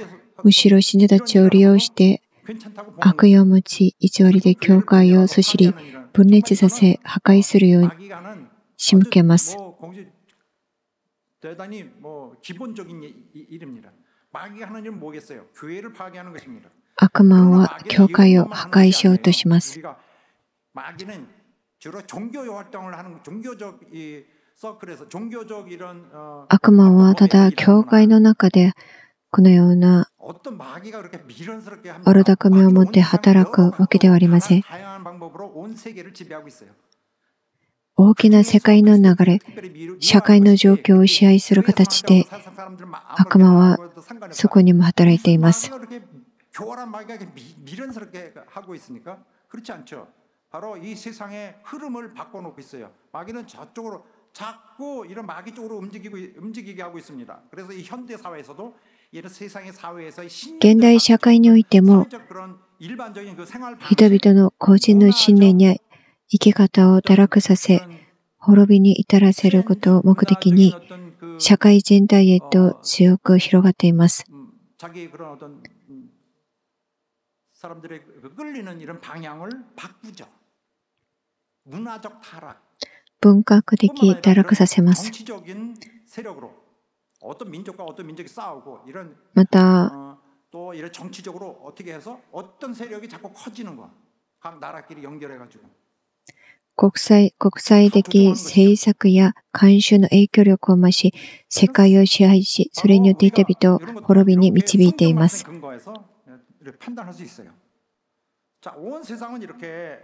むしろ信者たちを利用して悪意を持ち、偽りで教会をそしり、分裂させ、破壊するように仕向けます。悪魔は教会を破壊しようとします。悪魔はただ教会の中でこのような悪巧みを持って働くわけではありません。大きな世界の流れ、社会の状況を支配する形で悪魔はそこにも働いています。現代社会においても人々の個人の信念や生き方を堕落させ、滅びに至らせることを目的に、社会全体へと強く広がっています。
자기의 그런 어떤 사람들의 끌리는 이런 방향을 바꾸죠. 문화적 타락.
文化的堕落させます。
정치적인 세력으로 어떤 민족과 어떤 민족이 싸우고 이런
また、
또 이런 정치적으로 어떻게 해서 어떤 세력이 자꾸 커지는 거. 각 나라끼리 연결해 가지고
国際的政策や慣習の影響力を増し、世界を支配し、それによって人々を滅びに導いています。
판단할 수 있어요. 자, 온 세상은 이렇게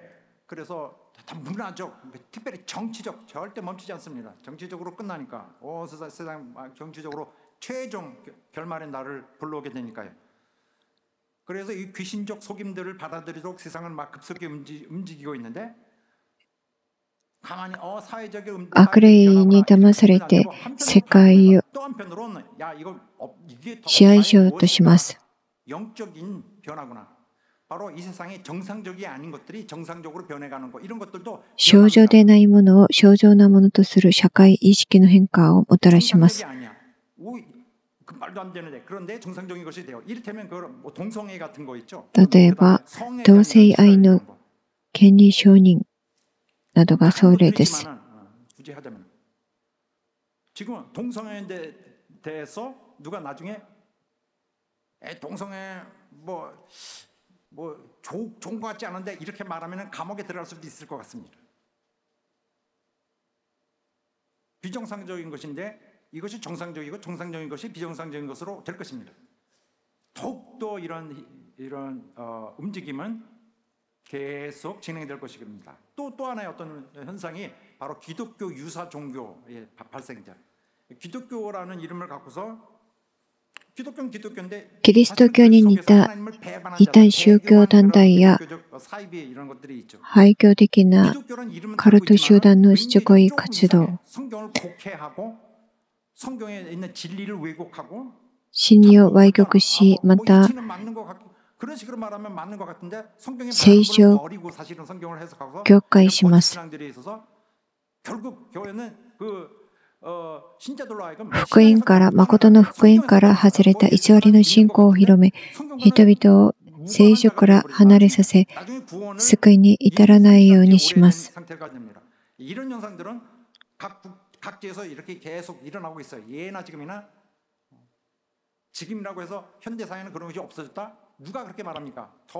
그래서 다 문화적, 특별히 정치적 절대 멈추지 않습니다. 정치적으로 끝나니까 온 세상 정치적으로 최종 결말의 날을 불러오게 되니까요. 그래서 이 귀신적 속임들을 받아들이도록 세상을 막 급속히 움직이고 있는데.
悪霊に騙されて世界を支配しようとします。 正常でないものを正常なものとする社会意識の変化をもたらします。 例えば、同性愛の権利承認などがそう例です。
지금 동성애에 대해서 누가 나중에 동성애 뭐 좋은 것 같지 않은데 이렇게 말하면 감옥에 들어갈 수도 있을 것 같습니다. 비정상적인 것인데 이것이 정상적이고 정상적인 것이 비정상적인 것으로 될 것입니다. 더욱더 이런 움직임은 계속 진행될 것입니다. 또 하나의 어떤 현상이 바로 기독교 유사 종교의 발생이죠. 기독교라는 이름을 갖고서 기독교는 기독교인데
キリスト教に似た異端宗教団体や廃教的なカルト集団のしつこい活動、真理を歪曲し、また聖書を境界します。福音から、誠の福音から外れた偽りの信仰を広め、人々を聖書から離れさせ、救いに至らないようにします。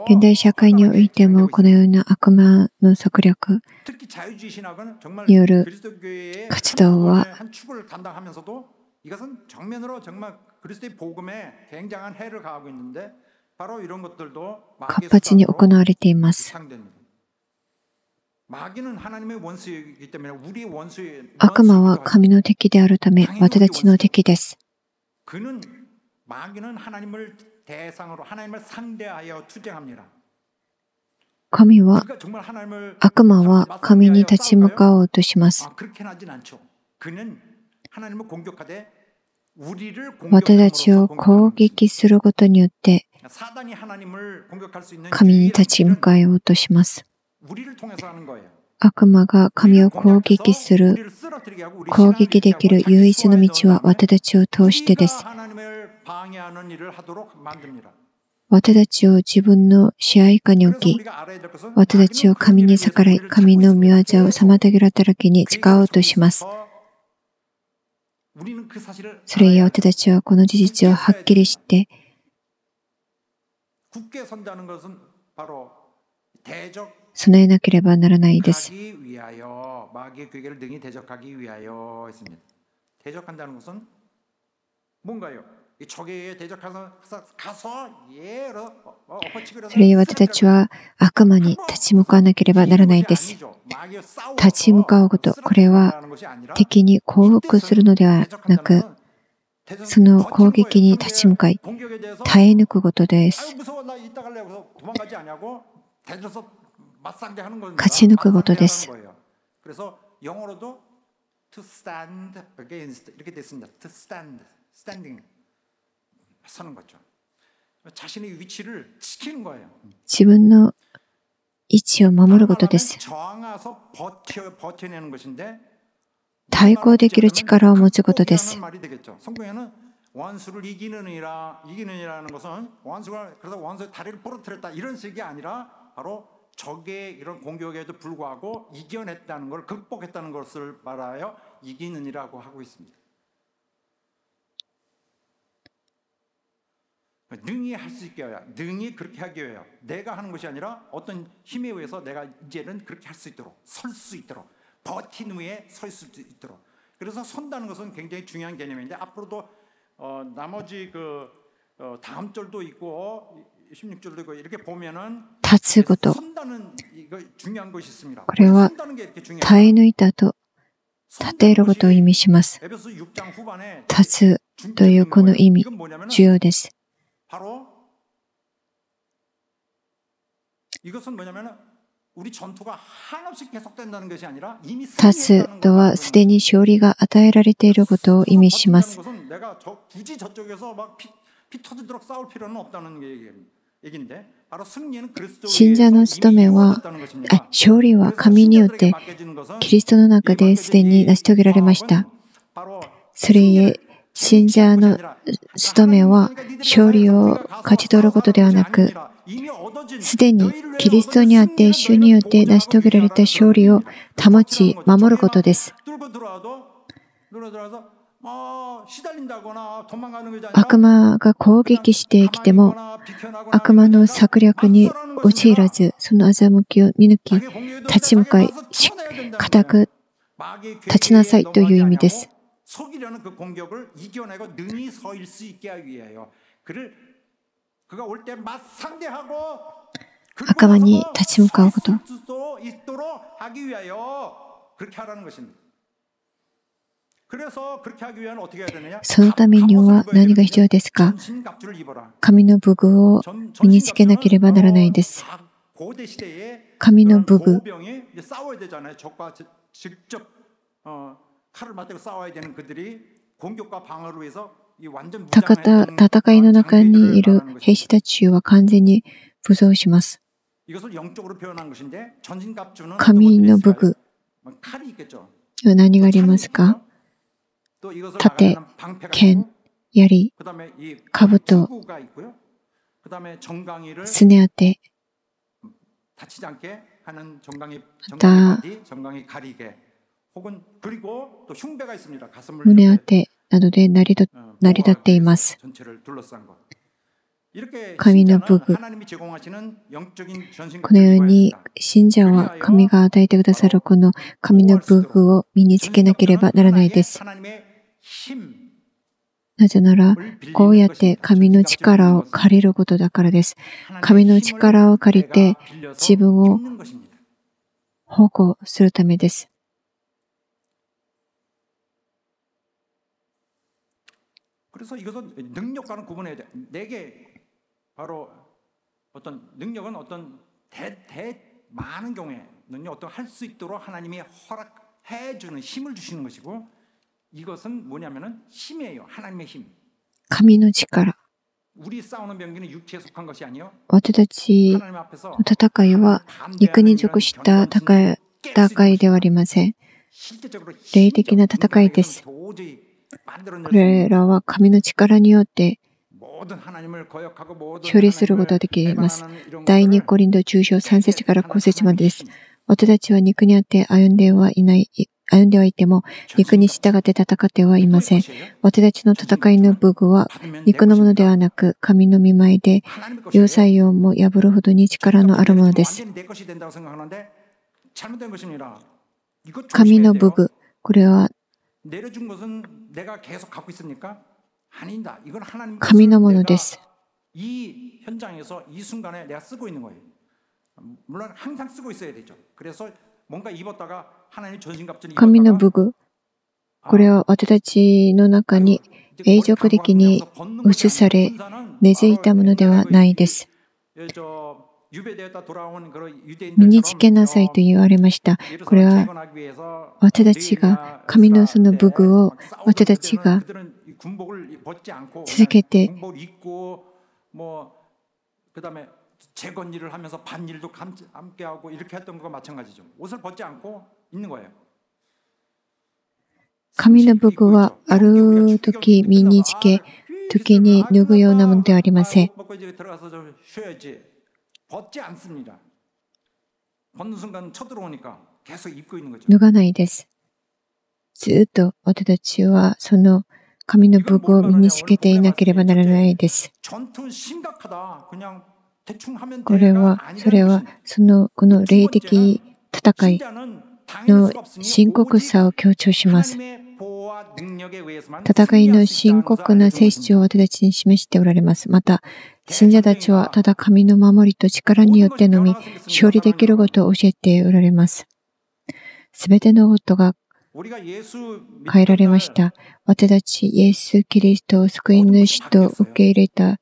現代社会においてもこのような悪魔の策略による活動は活発に行われています。悪魔は神の敵であるため、私たちの敵です。悪魔は神に立ち向かおうとします。私たちを攻撃することによって神に立ち向かおうとします。悪魔が神を攻撃する、攻撃できる唯一の道は私たちを通してです。私たちを自分の支配下に置き、私たちを神に逆らい、神の御業を妨げる働きに使おうとします。それゆえ私たちはこの事実をはっきり知って、備えなければならないです。それゆえ私たちは悪魔に立ち向かわなければならないです。立ち向かうこと、これは敵に降伏するのではなく、その攻撃に立ち向かい、耐え抜くことです。勝ち抜くことです。自分の位置を守ることです。対抗できる力を持つことです。
원수를 이기느니라는 것은 원수가 그래서 원수의 다리를 부러뜨렸다 이런 식이 아니라 바로 적의 이런 공격에도 불구하고 이겨냈다는 걸 극복했다는 것을 말하여 이기느니라고 하고 있습니다. 능히 할 수 있게 해요. 능히 그렇게 하기 위해요. 내가 하는 것이 아니라 어떤 힘에 의해서 내가 이제는 그렇게 할 수 있도록 설 수 있도록 버틴 위에 설 수 있도록. 그래서 선다는 것은 굉장히 중요한 개념인데 앞으로도 나머지 다음 절도 있고 16절도 있고 이렇게 보면은
立つこと。
선다는 이거 중요한 것이 있습니다.
これは耐え抜いた後、立てることを意味します。立つというこの意味、重要です。
바로 이것은 뭐냐면 우리 전투가 한없이 계속된다는 것이 아니라 이미
立つとはすでに勝利が与えられていることを意味します。
내가 굳이 저쪽에서 막 피 터지도록 싸울 필요는 없다는 얘기인데 바로 승리는 그리스도의
信者の務めは、勝利は神によってキリストの中ですでに成し遂げられました。それゆえ信者の務めは勝利を勝ち取ることではなく、すでにキリストにあって主によって成し遂げられた勝利を保ち守ることです。悪魔が攻撃してきても悪魔の策略に陥らず、その欺きを見抜き立ち向かい固く立ちなさいという意味です。
속이려는 그 공격을 이겨내고 능히 설 수 있게 하기 위하여 그가 올 때 맞상대하고
悪魔に立ち向かうこと。
있도록 하기 위하여 그렇게 하라는 것입니다. 그래서 그렇게 하기 위한 어떻게 해야 되느냐?
そのためには何が必要ですか？神の武具を身につけなければならないです。神の武具。
칼을 맞대고 싸워야 되는 그들이 공격과 방어를 위해서 이 완전
戦いの中にいる兵士たちは完全に武装します。
이것을 영적으로 표현한 것인데 전신갑주는
神の武具。
칼이 있겠죠.
何がありますか？盾、剣、槍、兜、すね当て、また胸当てなどで成り立っています。神の武具。このように信者は神が与えてくださるこの神の武具を身につけなければならないです。なぜなら、こうやって神の力を借りることだからです。神の力を借りて自分を保護するためです。
그래서 이것은 능력과는 구분해야 돼. 내게 바로 어떤 능력은 어떤 많은 경우에 능력 어떤 할 수 있도록 하나님이 허락해 주는 힘을 주시는 것이고 이것은 뭐냐면은 힘이에요. 하나님의 힘.
神の力。
우리 싸우는 병기는 육체에 속한 것이 아니요.
私たちの戦いは肉に属した戦いではありません。霊的な戦いです。 これらは神の力によって処理することができます。第2コリント10章3節から5節までです。私たちは肉にあって歩んではいても肉に従って戦ってはいません。私たちの戦いの武具は肉のものではなく神の御前で要塞をも破るほどに力のあるものです。神の武具、これは神のものです。神の武具、これは私たちの中に永続的に移され根付いたものではないです。身につけなさいと言われました。これは私たちが神のその武具を私たちが続けて재건일을 하면서 반일도 함께 하고 이렇게 했던 것과 마찬가지죠. 옷을 벗지 않고 있는 거예요. 神の武具はある時身につけ、時に脱ぐようなものではありません。脱がないです。ずっと私たちはその神の武具を身につけていなければならないです。それはこの霊的戦いの深刻さを強調します。戦いの深刻な性質を私たちに示しておられます。また、信者たちはただ神の守りと力によってのみ勝利できることを教えておられます。すべてのことが変えられました。私たちイエス・キリストを救い主と受け入れた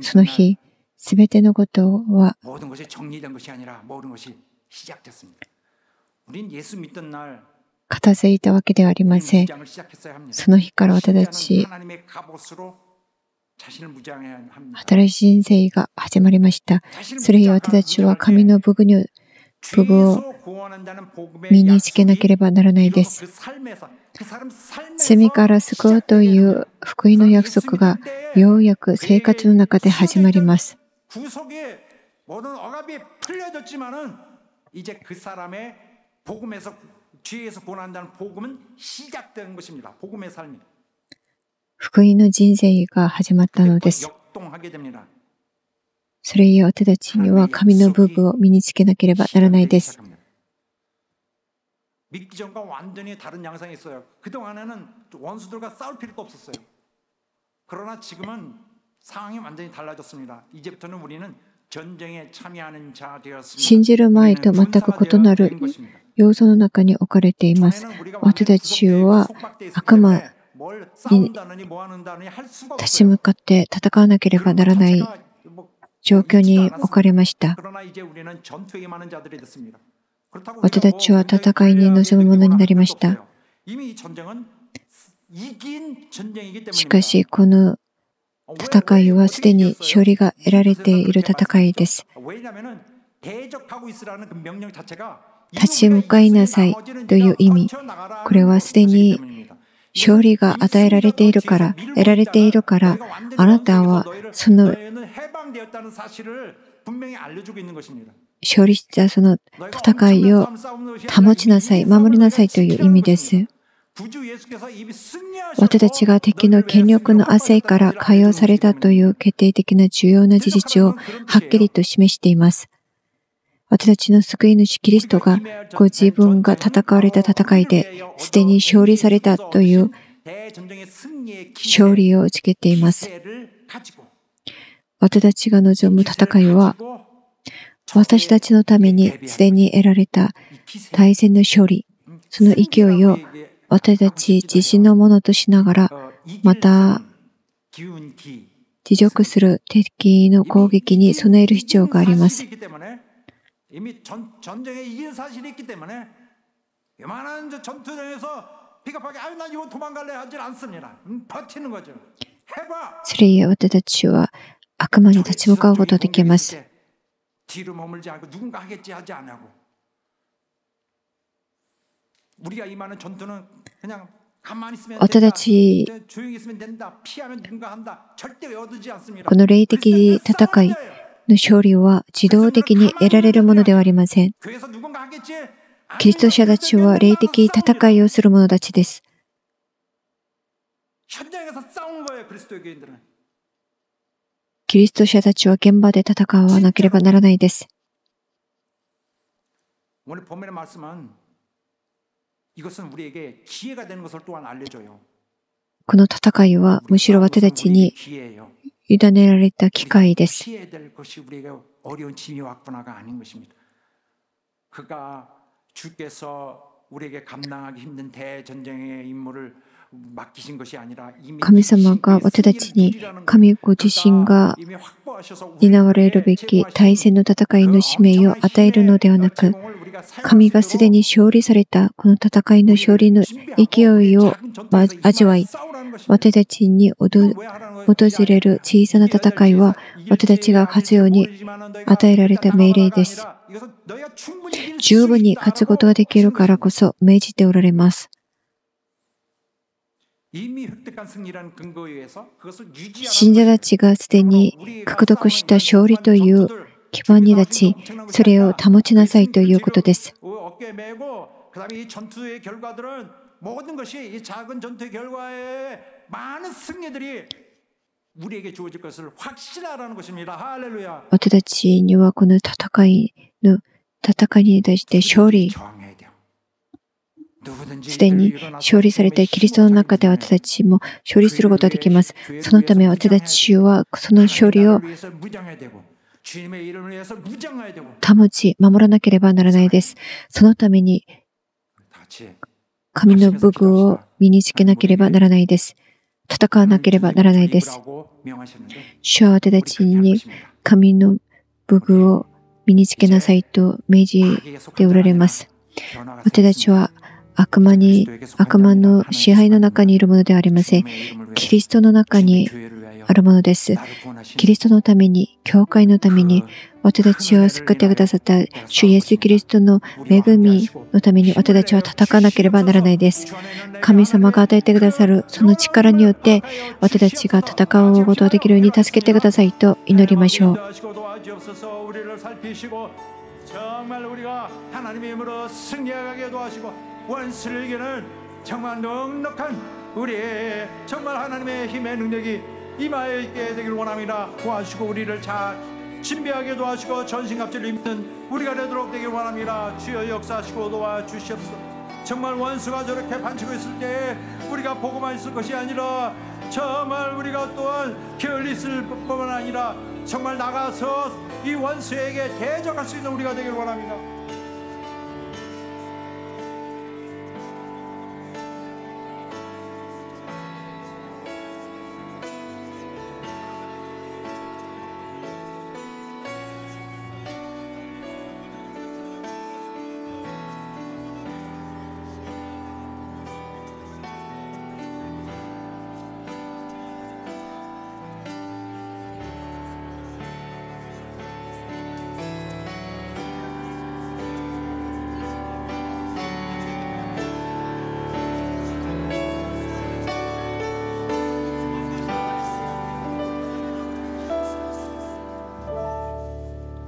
その日、すべてのことは片付いたわけではありません。その日から私たち新しい人生が始まりました。それゆえ私たちは神の武具を身につけなければならないです。罪から救うという福音の約束がようやく生活の中で始まります。福音の人生が始まったのです。それゆえ私たちには神の武具を身につけなければならないです。信じる前と全く異なる要素の中に置かれています。私たちは悪魔に立ち向かって戦わなければならない状況に置かれました。私たちは戦いに臨むものになりました。しかし、この戦いはすでに勝利が得られている戦いです。立ち向かいなさいという意味、これはすでに勝利が与えられているから、得られているから、あなたはその勝利したその戦いを保ちなさい、守りなさいという意味です。私たちが敵の権力の圧政から解放されたという決定的な重要な事実をはっきりと示しています。私たちの救い主キリストがご自分が戦われた戦いですでに勝利されたという勝利をつけています。私たちが望む戦いは私たちのためにすでに得られた大戦の勝利、その勢いを私たち自身のものとしながら、また持続する敵の攻撃に備える必要があります。それゆえ私たちは悪魔に立ち向かうことができます。私たち、この霊的戦いの勝利は自動的に得られるものではありません。キリスト者たちは霊的戦いをする者たちです。キリスト者たちは現場で戦わなければならないです。この戦いはむしろ私たちに委ねられた機会です。神様が私たちに神ご自身が担われるべき大戦の戦いの使命を与えるのではなく、神がすでに勝利されたこの戦いの勝利の勢いを味わい、私たちに訪れる小さな戦いは私たちが勝つように与えられた命令です。十分に勝つことができるからこそ命じておられます。信者たちがすでに獲得した勝利という基盤に立ち、それを保ちなさいということです。私たちにはこの戦いに対して勝利、すでに勝利されたキリストの中で私たちも勝利することができます。そのため私たちはその勝利を保ち、守らなければならないです。そのために神の武具を身につけなければならないです。戦わなければならないです。主は私たちに神の武具を身につけなさいと命じておられます。私たちは悪魔の支配の中にいるものではありません。キリストの中にあるものです。キリストのために、教会のために、私たちを救ってくださった主イエスキリストの恵みのために私たちは戦わなければならないです。神様が与えてくださるその力によって私たちが戦うことができるように助けてくださいと祈りましょう。
임하여 있게 되길 원합니다. 도와주시고 우리를 잘 신비하게 도와주시고 전신갑주를 입는 우리가 되도록 되길 원합니다. 주여 역사하시고 도와주시옵소서. 정말 원수가 저렇게 반치고 있을 때 우리가 보고만 있을 것이 아니라 정말 우리가 또한 게을리 있을 뿐만 아니라 정말 나가서 이 원수에게 대적할 수 있는 우리가 되길 원합니다.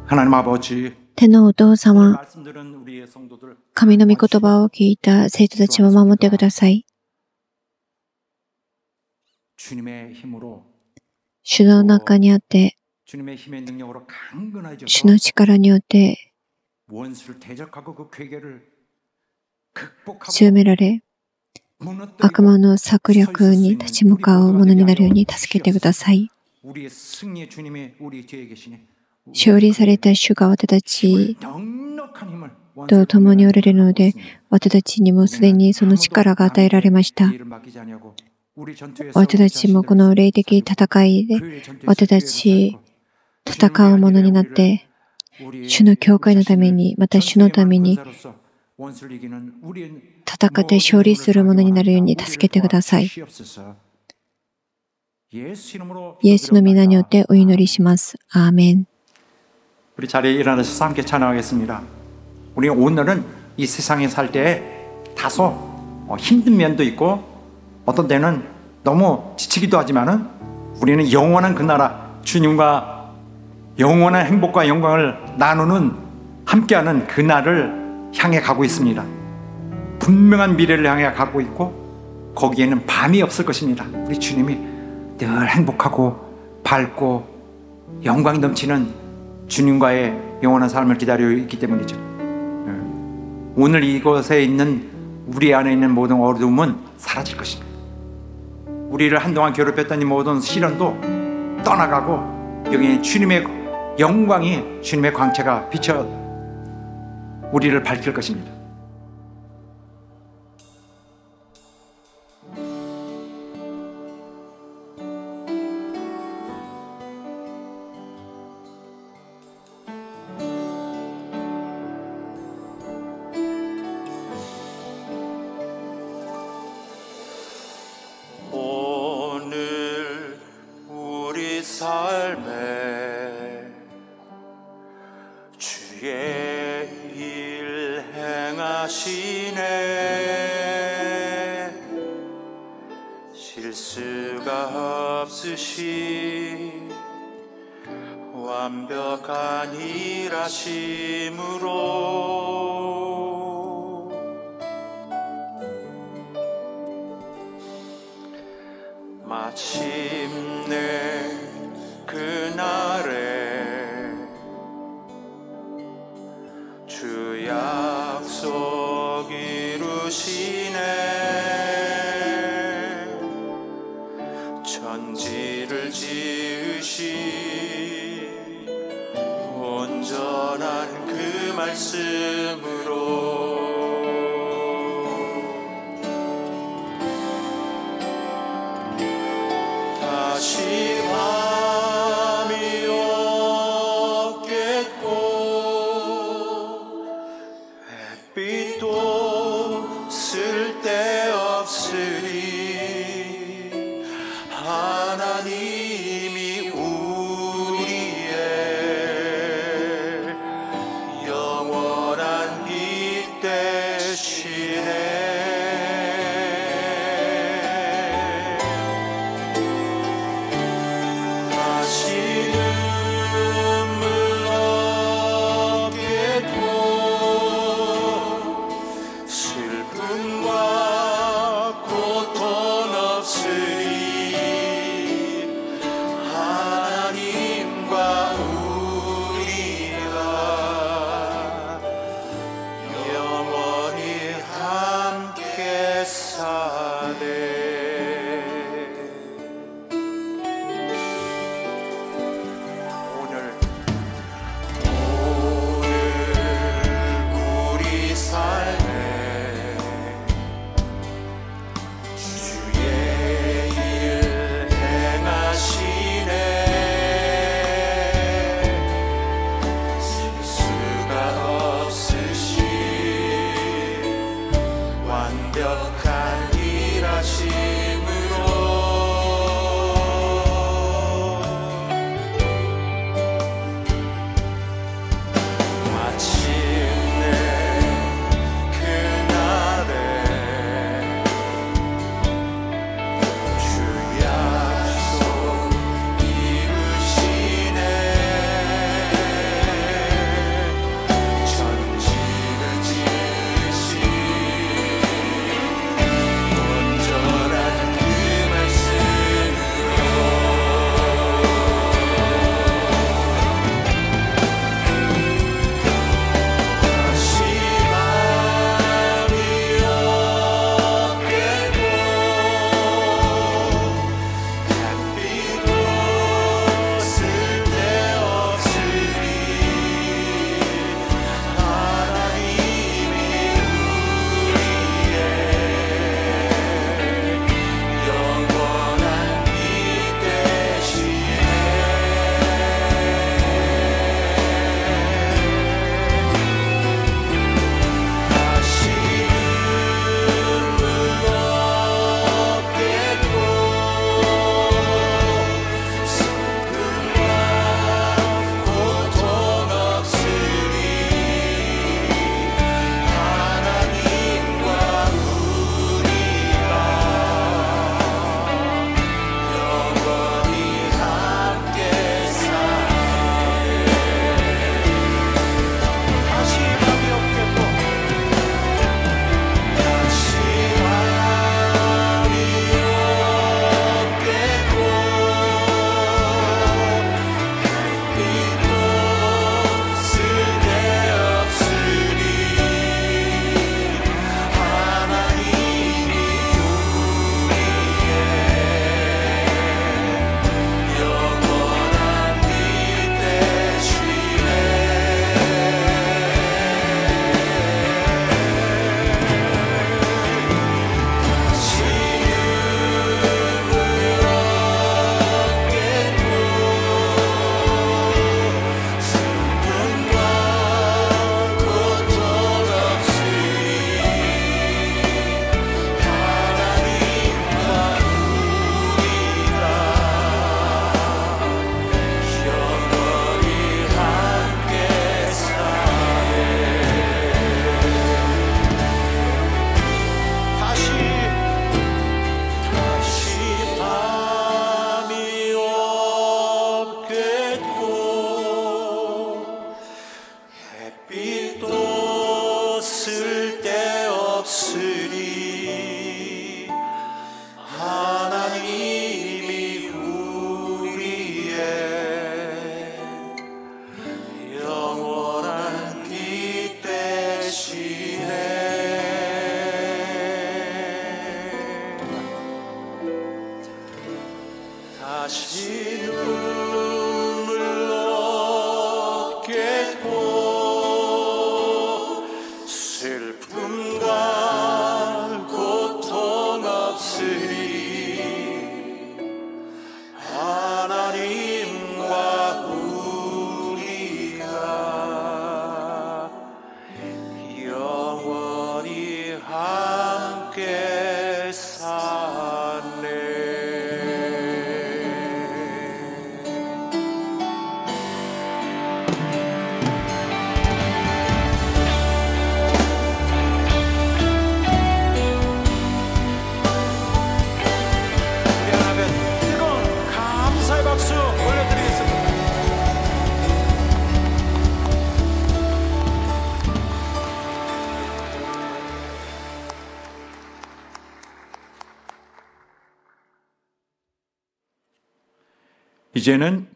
하나님 아버지,
天のお父様、神の御言葉を聞いた生徒たちを守ってください。主の中にあって、主の力によって強められ、悪魔の策略に立ち向かうものになるように助けてください。勝利された主が私たちと共におられるので、私たちにもすでにその力が与えられました。私たちもこの霊的戦いで私たち戦うものになって、主の教会のために、また主のために戦って勝利するものになるように助けてください。イエスの皆によってお祈りします。アーメン。
우리 자리에 일어나셔서 함께 찬양하겠습니다. 우리 오늘은 이 세상에 살 때 다소 힘든 면도 있고 어떤 때는 너무 지치기도 하지만은 우리는 영원한 그 나라 주님과 영원한 행복과 영광을 나누는 함께하는 그 날을 향해 가고 있습니다. 분명한 미래를 향해 가고 있고 거기에는 밤이 없을 것입니다. 우리 주님이 늘 행복하고 밝고 영광이 넘치는 주님과의 영원한 삶을 기다리고 있기 때문이죠. 오늘 이곳에 있는 우리 안에 있는 모든 어두움은 사라질 것입니다. 우리를 한동안 괴롭혔던 이 모든 시련도 떠나가고 여기 주님의 영광이, 주님의 광채가 비쳐 우리를 밝힐 것입니다.
뜻이 완벽한 일하심으로 마침내 그날에 주 약속 이루시네. 천지를 지으신 온전한 그 말씀으로 다시 밤이 없겠고 햇빛도 쓸데없으리. 하나님이 우리의 영원한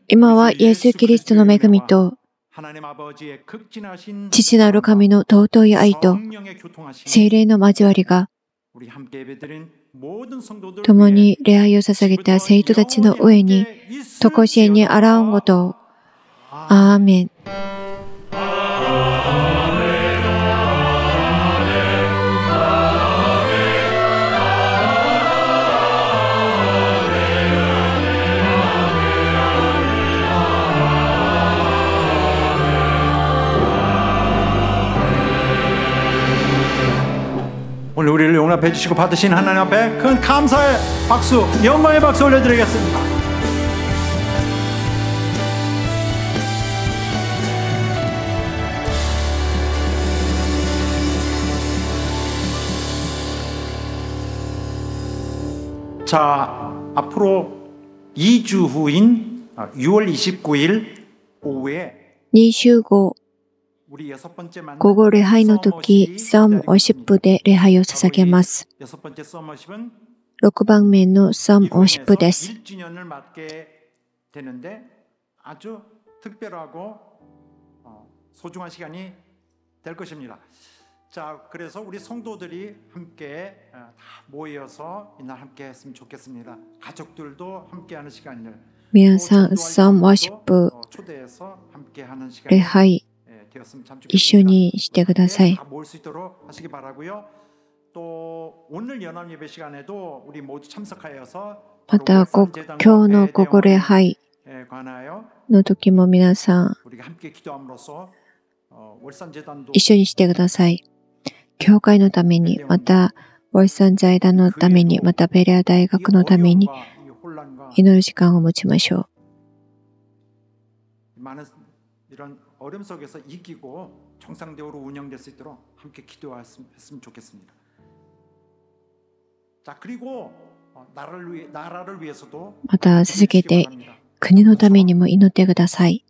今はイエス・キリストの恵みと父なる神の尊い愛と聖霊の交わりが共に礼拝を捧げた生徒たちの上に常しえにあらんことを。アーメン。
오늘 우리를 용납해 주시고 받으신 하나님 앞에 큰 감사의 박수, 영광의 박수 올려드리겠습니다. 자, 앞으로 2주 후인 6월 29일 오후에
2週後午後礼拝の時、サムオシップで礼拝を捧げます。6番目のサムオシップです。
자, 그래서 우리 성도들이 함께 다 모여서 이날 함께 했으면 좋겠습니다. 가족들도 함께하는 시간을.
皆さん、サムオシップ礼拝一緒にしてください。また、今日の午後礼拝の時も皆さん、一緒にしてください。教会のために、また、월산財団のために、また、ベレア大学のために、祈る時間を持ちましょう。
어려움 속에서 이기고 정상적으로 운영될 수 있도록 함께 기도했으면 좋겠습니다. 자, 그리고 나라를 위해서도
また続けて国のためにも祈ってください。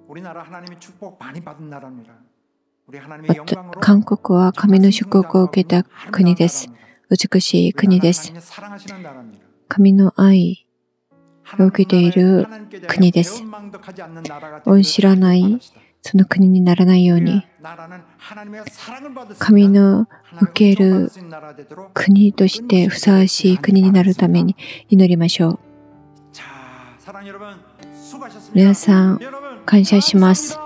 우리나라 하나님의 축복 많이 받은 나라입니다. 우리
韓国は神の祝福を受けた国です。美しい国です。神の愛を受けている国です。恩知らないその国にならないように、神の受ける国としてふさわしい国になるために祈りましょう。皆さん、感謝します。